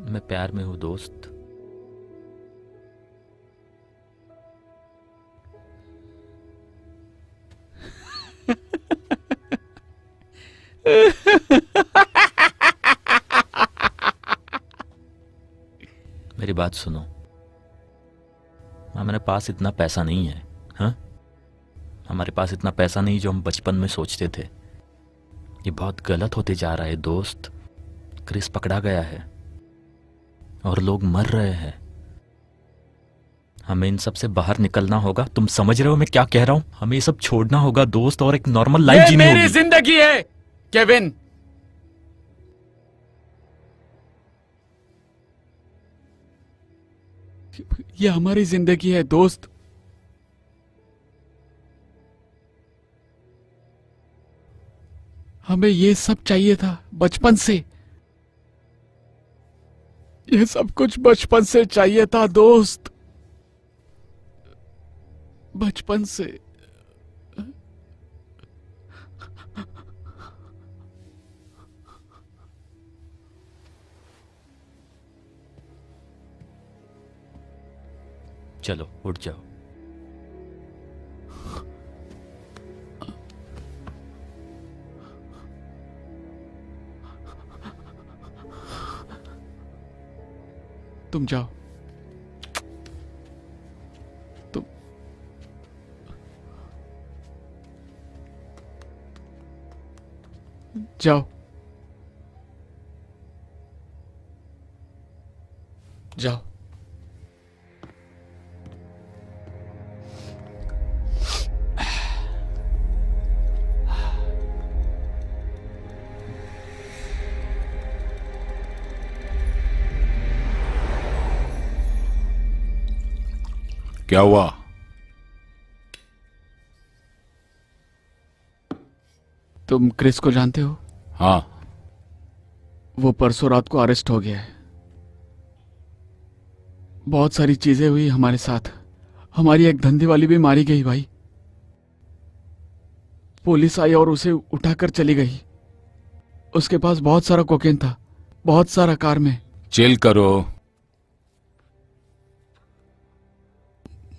[SPEAKER 1] मैं प्यार में हूं दोस्त। मेरी बात सुनो। हमारे पास इतना पैसा नहीं है। हाँ, हमारे पास इतना पैसा नहीं जो हम बचपन में सोचते थे। ये बहुत गलत होते जा रहा है दोस्त। क्रिस पकड़ा गया है और लोग मर रहे हैं। हमें इन सब से बाहर निकलना होगा। तुम समझ रहे हो मैं क्या कह रहा हूं? हमें ये सब छोड़ना होगा दोस्त, और एक नॉर्मल लाइफ जीनी होगी।
[SPEAKER 2] मेरी जिंदगी है केविन। ये हमारी जिंदगी है दोस्त। हमें ये सब चाहिए था बचपन से। ये सब कुछ बचपन से चाहिए था दोस्त, बचपन से।
[SPEAKER 1] चलो उठ जाओ।
[SPEAKER 2] तुम जाओ, तुम जाओ, जाओ।
[SPEAKER 8] क्या हुआ?
[SPEAKER 2] तुम क्रिस को जानते हो?
[SPEAKER 8] हाँ।
[SPEAKER 2] वो परसों रात को अरेस्ट हो गया है। बहुत सारी चीजें हुई हमारे साथ। हमारी एक धंधे वाली भी मारी गई भाई। पुलिस आई और उसे उठाकर चली गई। उसके पास बहुत सारा कोकेन था, बहुत सारा कार में।
[SPEAKER 8] चिल करो।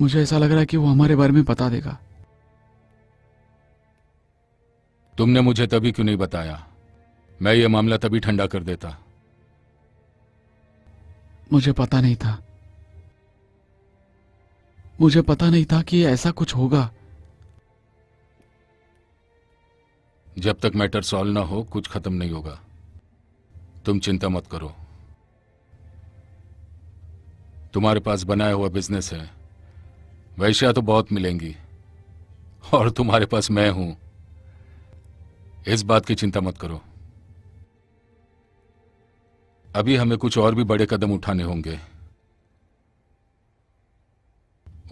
[SPEAKER 2] मुझे ऐसा लग रहा है कि वो हमारे बारे में बता देगा।
[SPEAKER 8] तुमने मुझे तभी क्यों नहीं बताया? मैं ये मामला तभी ठंडा कर देता।
[SPEAKER 2] मुझे पता नहीं था, मुझे पता नहीं था कि ऐसा कुछ होगा।
[SPEAKER 8] जब तक मैटर सॉल्व ना हो कुछ खत्म नहीं होगा। तुम चिंता मत करो। तुम्हारे पास बनाया हुआ बिजनेस है, वैश्या तो बहुत मिलेंगी, और तुम्हारे पास मैं हूं। इस बात की चिंता मत करो। अभी हमें कुछ और भी बड़े कदम उठाने होंगे।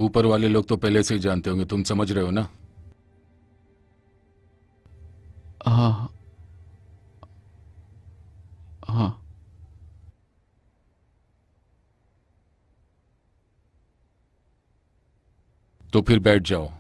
[SPEAKER 8] ऊपर वाले लोग तो पहले से ही जानते होंगे, तुम समझ रहे हो ना?
[SPEAKER 2] हाँ हाँ।
[SPEAKER 8] तो फिर बैठ जाओ।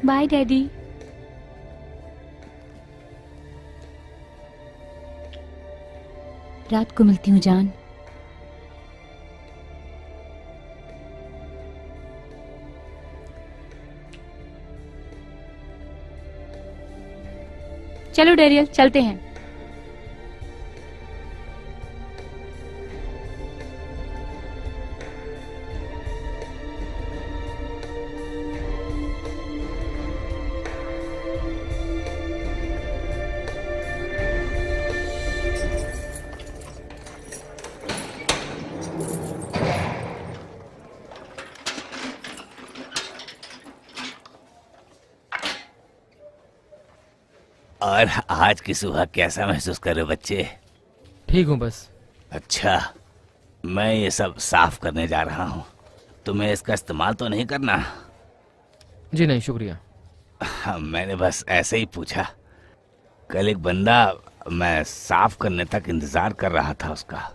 [SPEAKER 5] Bye daddy. रात को मिलती हूँ जान। चलो डेरियल चलते हैं।
[SPEAKER 4] और आज की सुबह कैसा महसूस कर रहे हो बच्चे?
[SPEAKER 3] ठीक हूँ बस।
[SPEAKER 4] अच्छा, मैं ये सब साफ करने जा रहा हूँ। तुम्हें इसका इस्तेमाल तो नहीं करना?
[SPEAKER 3] जी नहीं शुक्रिया।
[SPEAKER 4] हाँ, मैंने बस ऐसे ही पूछा। कल एक बंदा मैं साफ करने तक इंतजार कर रहा था उसका।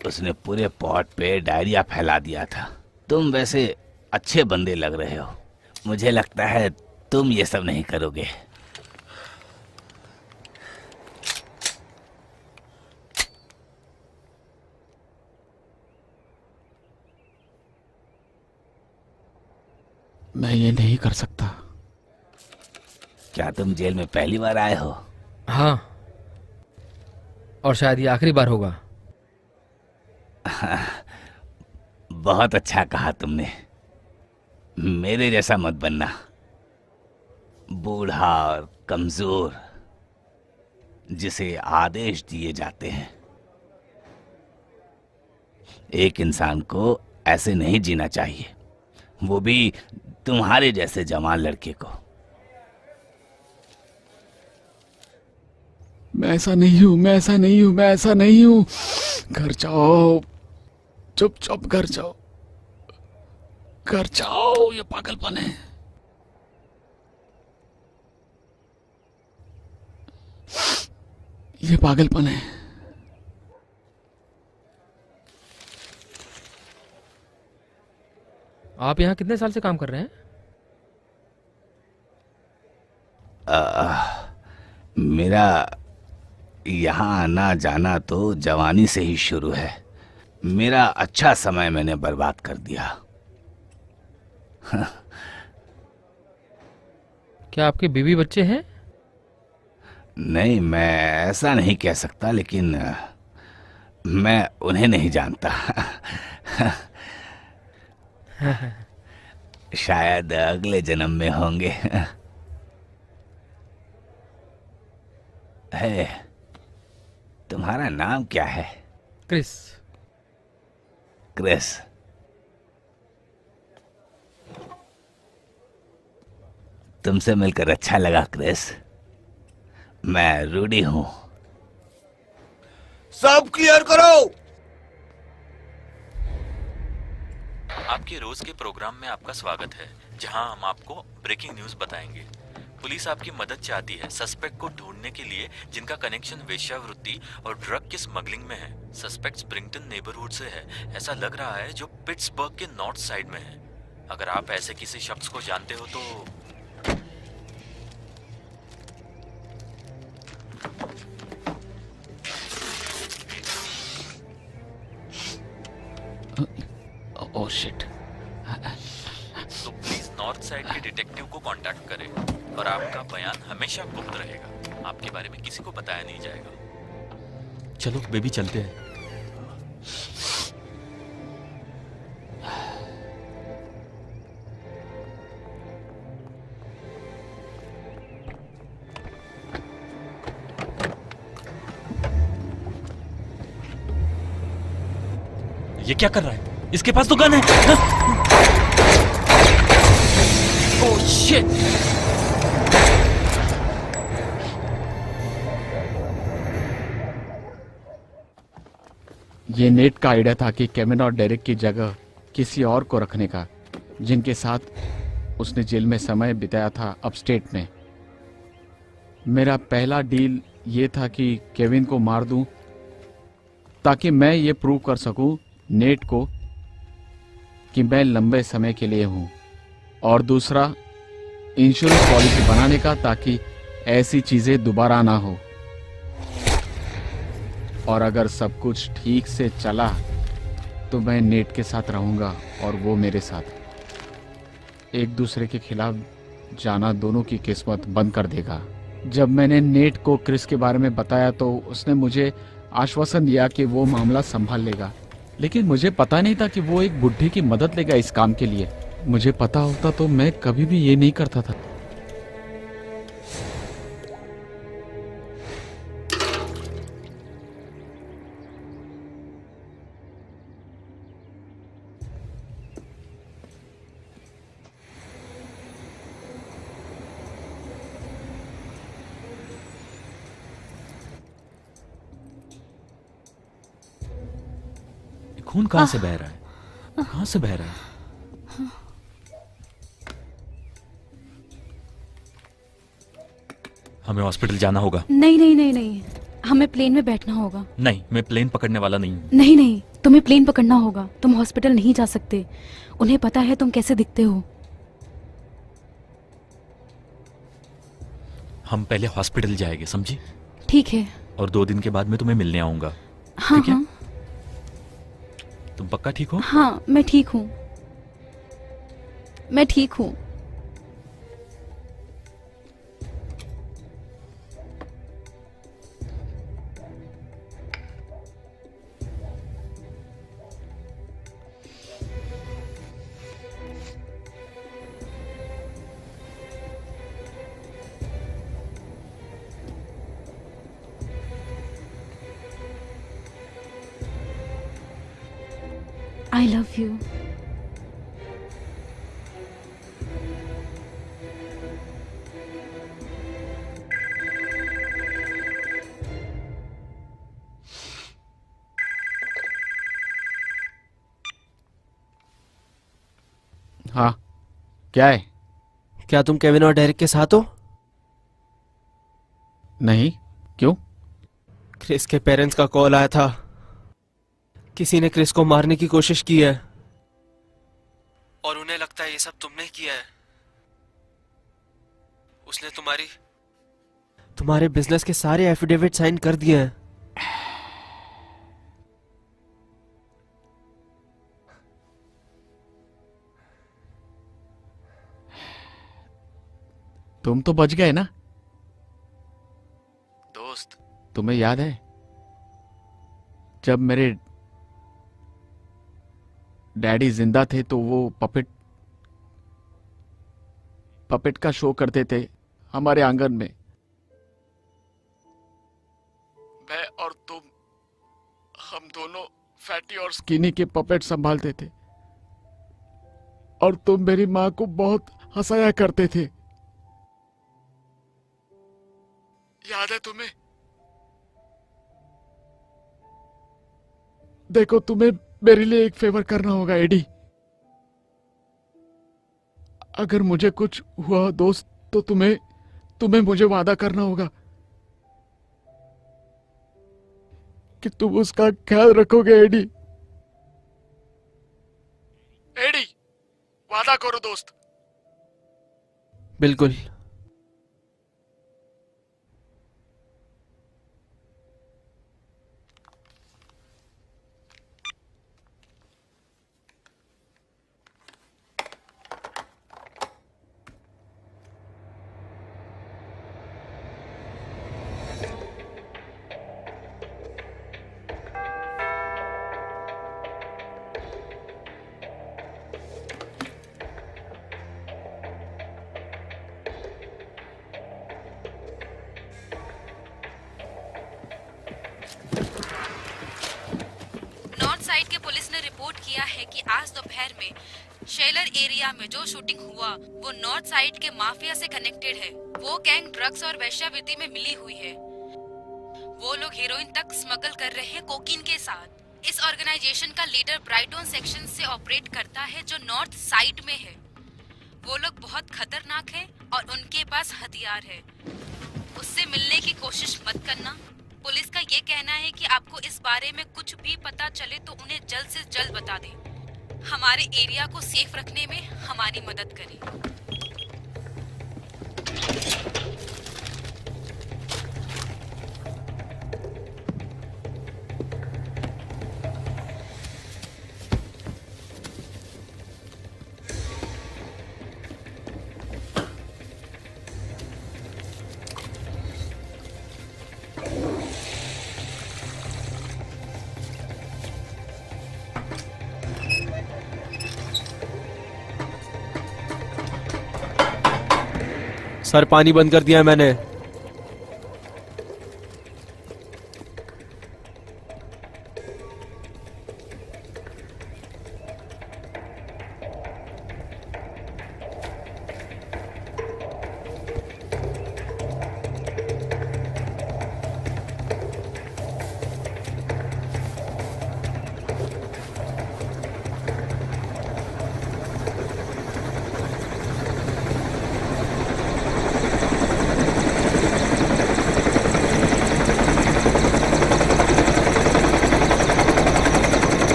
[SPEAKER 4] उसने पूरे पॉट पे डायरिया फैला दिया था। तुम वैसे अच्छे बंदे लग रहे हो, मुझे लगता है तुम ये सब नहीं करोगे।
[SPEAKER 2] मैं ये नहीं कर सकता।
[SPEAKER 4] क्या तुम जेल में पहली बार आए हो?
[SPEAKER 3] हाँ, और शायद ये आखिरी बार होगा।
[SPEAKER 4] बहुत अच्छा कहा तुमने। मेरे जैसा मत बनना, बूढ़ा और कमजोर जिसे आदेश दिए जाते हैं। एक इंसान को ऐसे नहीं जीना चाहिए, वो भी तुम्हारे जैसे जवान लड़के को।
[SPEAKER 2] मैं ऐसा नहीं हूं, मैं ऐसा नहीं हूं, मैं ऐसा नहीं हूं। घर जाओ, चुपचाप घर जाओ, घर जाओ। ये पागलपन है। ये पागलपन है।
[SPEAKER 3] आप यहाँ कितने साल से काम कर रहे हैं?
[SPEAKER 4] मेरा यहाँ आना जाना तो जवानी से ही शुरू है। मेरा अच्छा समय मैंने बर्बाद कर दिया।
[SPEAKER 3] क्या आपके बीवी बच्चे हैं?
[SPEAKER 4] नहीं, मैं ऐसा नहीं कह सकता, लेकिन मैं उन्हें नहीं जानता। शायद अगले जन्म में होंगे। है, तुम्हारा नाम क्या है?
[SPEAKER 3] क्रिस।
[SPEAKER 4] क्रिस। तुमसे मिलकर अच्छा लगा क्रिस। मैं रूडी हूं। सब क्लियर करो।
[SPEAKER 1] आपके रोज के प्रोग्राम में आपका स्वागत है, जहां हम आपको ब्रेकिंग न्यूज बताएंगे। पुलिस आपकी मदद चाहती है सस्पेक्ट को ढूंढने के लिए जिनका कनेक्शन वेश्यावृत्ति और ड्रग की स्मगलिंग में है। सस्पेक्ट स्प्रिंगटन नेबरहुड से है, ऐसा लग रहा है, जो पिट्सबर्ग के नॉर्थ साइड में है। अगर आप ऐसे किसी शख्स को जानते हो तो
[SPEAKER 2] oh shit.
[SPEAKER 1] Please north side के डिटेक्टिव को कांटेक्ट करें और आपका बयान हमेशा गुप्त रहेगा। आपके बारे में किसी को बताया नहीं जाएगा। चलो बेबी, चलते हैं। ये क्या कर रहा है? इसके पास तो गन है। Oh shit!
[SPEAKER 2] ये नेट का आइडिया था कि केविन और डेरिक की जगह किसी और को रखने का, जिनके साथ उसने जेल में समय बिताया था अपस्टेट में। मेरा पहला डील ये था कि केविन को मार दूं ताकि मैं ये प्रूव कर सकूं नेट को कि मैं लंबे समय के लिए हूं, और दूसरा इंश्योरेंस पॉलिसी बनाने का ताकि ऐसी चीजें दोबारा ना हो। और अगर सब कुछ ठीक से चला तो मैं नेट के साथ रहूंगा और वो मेरे साथ। एक दूसरे के खिलाफ जाना दोनों की किस्मत बंद कर देगा। जब मैंने नेट को क्रिस के बारे में बताया तो उसने मुझे आश्वासन दिया कि वो मामला संभाल लेगा, लेकिन मुझे पता नहीं था कि वो एक बुढ़ी की मदद लेगा इस काम के लिए। मुझे पता होता तो मैं कभी भी ये नहीं करता था।
[SPEAKER 1] खून कहाँ से बह रहा है? कहाँ से बह रहा है? हमें हॉस्पिटल जाना होगा।
[SPEAKER 6] नहीं नहीं नहीं नहीं, हमें प्लेन में बैठना होगा।
[SPEAKER 1] नहीं, मैं प्लेन पकड़ने वाला नहीं हूँ।
[SPEAKER 6] नहीं नहीं, तुम्हें प्लेन पकड़ना होगा। तुम हॉस्पिटल नहीं जा सकते। उन्हें पता है तुम कैसे दिखते हो।
[SPEAKER 1] हम पहले हॉस्पिटल जाएंगे, समझी?
[SPEAKER 6] ठीक है।
[SPEAKER 1] और 2 दिन के बाद मैं तुम्हें मिलने आऊंगा।
[SPEAKER 6] हाँ
[SPEAKER 1] ठीक है?
[SPEAKER 6] हाँ
[SPEAKER 1] तुम पक्का ठीक हो?
[SPEAKER 6] हाँ, मैं ठीक हूँ। मैं ठीक हूँ। I love you.
[SPEAKER 2] हाँ, क्या है?
[SPEAKER 7] क्या तुम केविन और डेरिक के साथ हो?
[SPEAKER 2] नहीं, क्यों?
[SPEAKER 7] क्रिस के पेरेंट्स का कॉल आया था। किसी ने क्रिस को मारने की कोशिश की है और उन्हें लगता है ये सब तुमने किया है। उसने तुम्हारे बिजनेस के सारे एफिडेविट साइन कर दिए हैं।
[SPEAKER 2] तुम तो बच गए ना दोस्त। तुम्हें याद है जब मेरे डैडी जिंदा थे तो वो पपेट का शो करते थे हमारे आंगन में। मैं और तुम, हम दोनों फैटी और स्किनी के पपेट संभालते थे और तुम मेरी माँ को बहुत हंसाया करते थे। याद है तुम्हें? देखो, तुम्हें मेरे लिए एक फेवर करना होगा एडी। अगर मुझे कुछ हुआ दोस्त तो तुम्हें मुझे वादा करना होगा कि तुम उसका ख्याल रखोगे एडी। एडी, वादा करो दोस्त।
[SPEAKER 7] बिल्कुल।
[SPEAKER 6] नॉर्थ साइड के पुलिस ने रिपोर्ट किया है कि आज दोपहर में शेलर एरिया में जो शूटिंग हुआ वो नॉर्थ साइड के माफिया से कनेक्टेड है। वो गैंग ड्रग्स और वेश्यावृत्ति में मिली हुई है। वो लोग हीरोइन तक स्मगल कर रहे हैं कोकीन के साथ। इस ऑर्गेनाइजेशन का लीडर ब्राइटन सेक्शन से ऑपरेट करता है जो नॉर्थ साइड में है। वो लोग बहुत खतरनाक हैं और उनके पास हथियार है। उससे मिलने की कोशिश मत करना। पुलिस का ये कहना है कि आपको इस बारे में कुछ भी पता चले तो उन्हें जल्द से जल्द बता दें। हमारे एरिया को सेफ रखने में हमारी मदद करें।
[SPEAKER 7] सर, पानी बंद कर दिया है मैंने।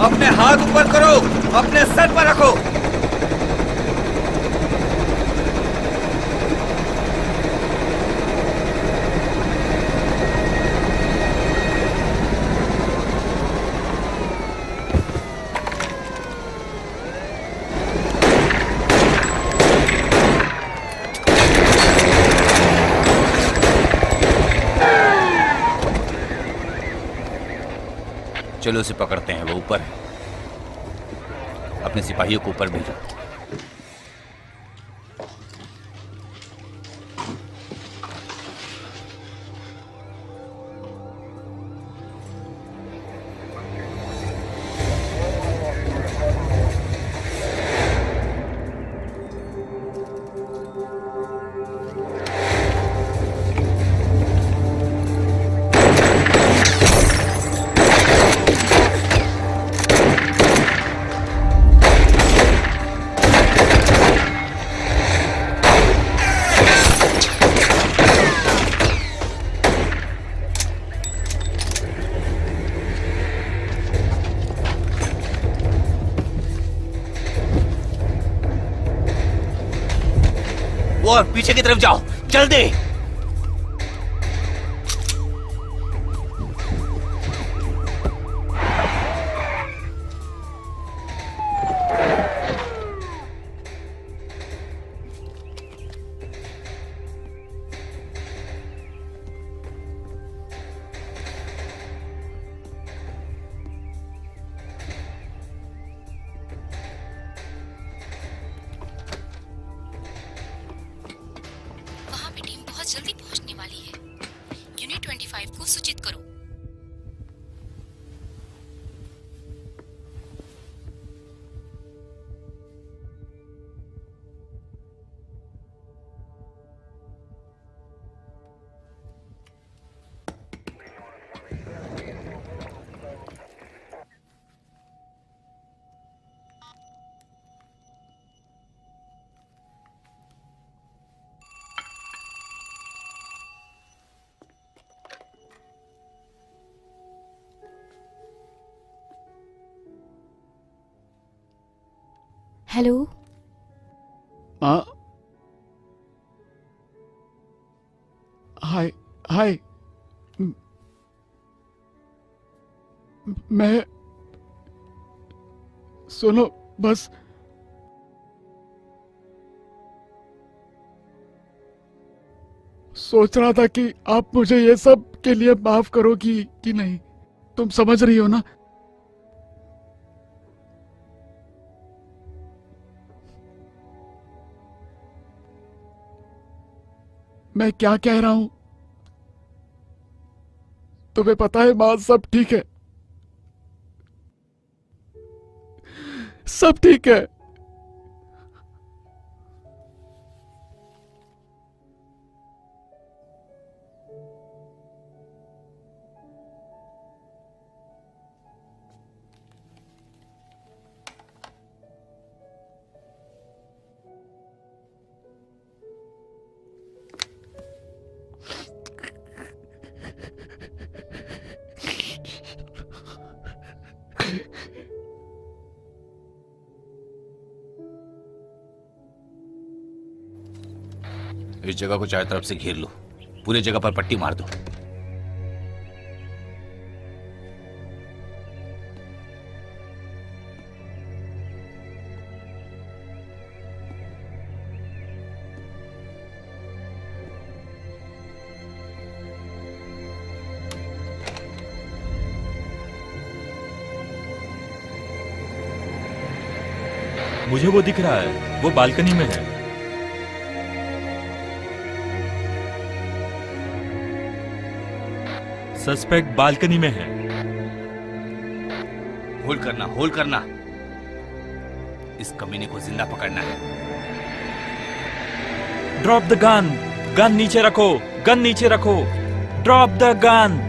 [SPEAKER 4] अपने हाथ ऊपर करो, अपने सर पर रखो। चलो उसे पकड़ते हैं, वो ऊपर है। अपने सिपाहियों को ऊपर भेजो। और पीछे की तरफ जाओ, जल्दी।
[SPEAKER 5] जल्दी पहुंचने वाली है। यूनिट 25 को सूचित करो। हेलो।
[SPEAKER 2] हाय हाय। मैं सुनो बस। सोच रहा था कि आप मुझे ये सब के लिए माफ करोगी कि नहीं। तुम समझ रही हो ना। मैं क्या कह रहा हूं तुम्हें पता है मां? सब ठीक है, सब ठीक है।
[SPEAKER 4] इस जगह को चारों तरफ से घेर लो, पूरी जगह पर पट्टी मार दो।
[SPEAKER 1] मुझे वो दिख रहा है, वो बालकनी में है। सस्पेक्ट बालकनी में है।
[SPEAKER 4] होल्ड करना, होल्ड करना। इस कमीने को जिंदा पकड़ना है।
[SPEAKER 1] Drop the gun. गन नीचे रखो, गन नीचे रखो। ड्रॉप द गन,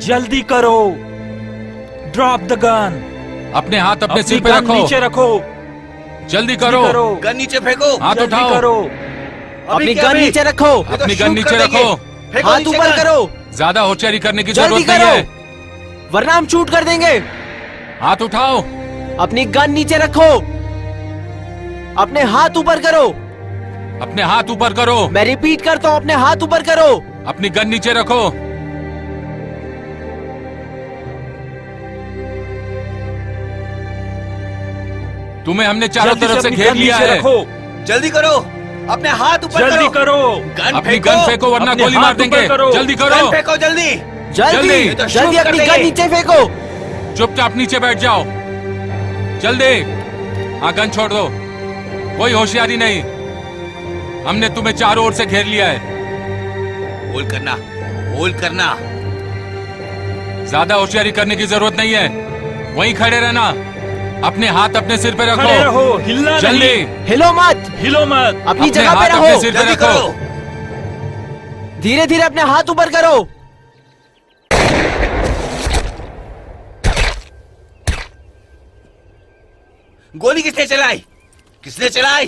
[SPEAKER 1] जल्दी करो। Drop the gun.
[SPEAKER 8] अपने हाथ अपने सिर पे
[SPEAKER 1] गन
[SPEAKER 8] रखो।
[SPEAKER 1] नीचे रखो,
[SPEAKER 8] जल्दी करो।
[SPEAKER 4] गन नीचे फेंको।
[SPEAKER 8] हाथ
[SPEAKER 1] जल्दी
[SPEAKER 8] उठाओ।
[SPEAKER 1] करो।
[SPEAKER 7] अपनी गन नीचे रखो।
[SPEAKER 8] अपनी गन नीचे रखो।
[SPEAKER 7] हाथ ऊपर करो।
[SPEAKER 8] ज्यादा होशियारी करने की
[SPEAKER 7] जल्दी
[SPEAKER 8] जरूरत नहीं
[SPEAKER 7] करो,
[SPEAKER 8] है।
[SPEAKER 7] वरना हम शूट कर देंगे।
[SPEAKER 8] हाथ उठाओ।
[SPEAKER 7] अपनी गन नीचे रखो। अपने हाथ ऊपर करो।
[SPEAKER 8] अपने हाथ ऊपर करो।
[SPEAKER 7] मैं रिपीट करता हूँ, अपने हाथ ऊपर करो।
[SPEAKER 8] अपनी गन नीचे रखो। तुम्हें हमने चारों तरफ से घेर लिया है।
[SPEAKER 4] जल्दी करो, अपने हाथ ऊपर
[SPEAKER 1] जल्दी करो।
[SPEAKER 8] अपनी गन फेंको वरना
[SPEAKER 1] अपने
[SPEAKER 8] गोली
[SPEAKER 1] हाथ
[SPEAKER 8] मार देंगे।
[SPEAKER 1] ऊपर करो।
[SPEAKER 8] जल्दी करो।
[SPEAKER 4] गन फेंको जल्दी।
[SPEAKER 7] जल्दी
[SPEAKER 8] ये
[SPEAKER 4] तो
[SPEAKER 7] जल्दी
[SPEAKER 4] shoot कर
[SPEAKER 7] अपनी
[SPEAKER 4] देंगे।
[SPEAKER 7] गन नीचे फेंको।
[SPEAKER 8] चुपचाप नीचे बैठ जाओ। जल्दी। हाँ, गन छोड़ दो। कोई होशियारी नहीं। हमने तुम्हें चारों ओर से घेर लिया है।
[SPEAKER 4] होल्ड करना, होल्ड करना।
[SPEAKER 8] ज्यादा होशियारी करने की जरूरत नहीं है। वहीं खड़े रहना। अपने हाथ अपने सिर पे
[SPEAKER 1] खड़े
[SPEAKER 8] रखो।
[SPEAKER 1] रहो, हिलना
[SPEAKER 8] जल्दी।
[SPEAKER 1] नहीं।
[SPEAKER 7] हिलो मत,
[SPEAKER 1] हिलो मत।
[SPEAKER 7] अपनी
[SPEAKER 8] अपने
[SPEAKER 7] जगह पे
[SPEAKER 8] हाथ अपने
[SPEAKER 7] रहो।
[SPEAKER 8] सिर पे
[SPEAKER 4] जल्दी
[SPEAKER 8] रखो।
[SPEAKER 4] करो।
[SPEAKER 7] धीरे धीरे अपने हाथ ऊपर करो।
[SPEAKER 4] गोली किसने चलाई? किसने चलाई?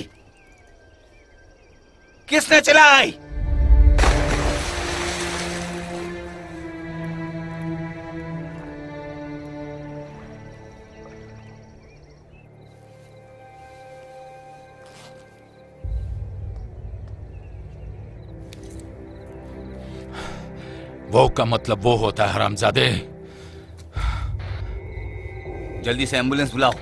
[SPEAKER 4] किसने चलाई?
[SPEAKER 8] वो का मतलब वो होता है हरामजादे।
[SPEAKER 4] जल्दी से एम्बुलेंस बुलाओ।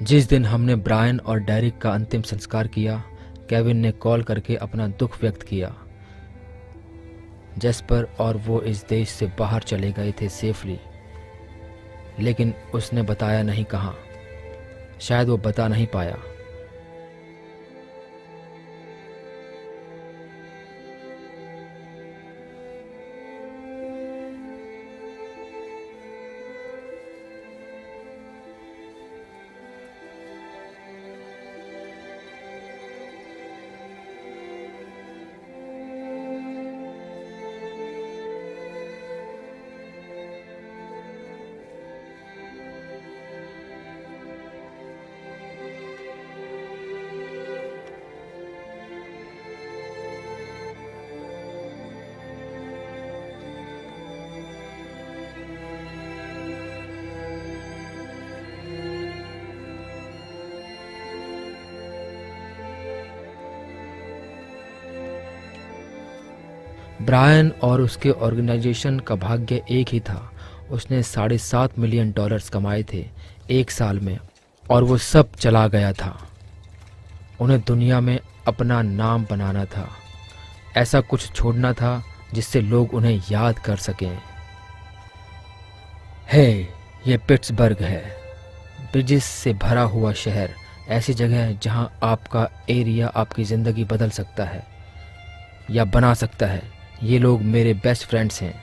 [SPEAKER 3] जिस दिन हमने ब्रायन और डेरिक का अंतिम संस्कार किया, केविन ने कॉल करके अपना दुख व्यक्त किया। जेस्पर और वो इस देश से बाहर चले गए थे सेफली, लेकिन उसने बताया नहीं कहाँ। शायद वो बता नहीं पाया। ब्रायन और उसके ऑर्गेनाइजेशन का भाग्य एक ही था। उसने $7.5 मिलियन कमाए थे एक साल में, और वो सब चला गया था। उन्हें दुनिया में अपना नाम बनाना था। ऐसा कुछ छोड़ना था जिससे लोग उन्हें याद कर सकें। हे, ये पिट्सबर्ग है, ब्रिजेस से भरा हुआ शहर। ऐसी जगह है जहां आपका एरिया आपकी ज़िंदगी बदल सकता है या बना सकता है। ये लोग मेरे बेस्ट फ्रेंड्स हैं,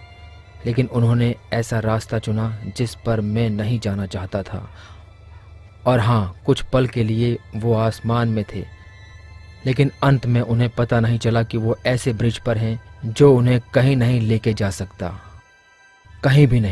[SPEAKER 3] लेकिन उन्होंने ऐसा रास्ता चुना जिस पर मैं नहीं जाना चाहता था। और हाँ, कुछ पल के लिए वो आसमान में थे, लेकिन अंत में उन्हें पता नहीं चला कि वो ऐसे ब्रिज पर हैं जो उन्हें कहीं नहीं लेके जा सकता, कहीं भी नहीं।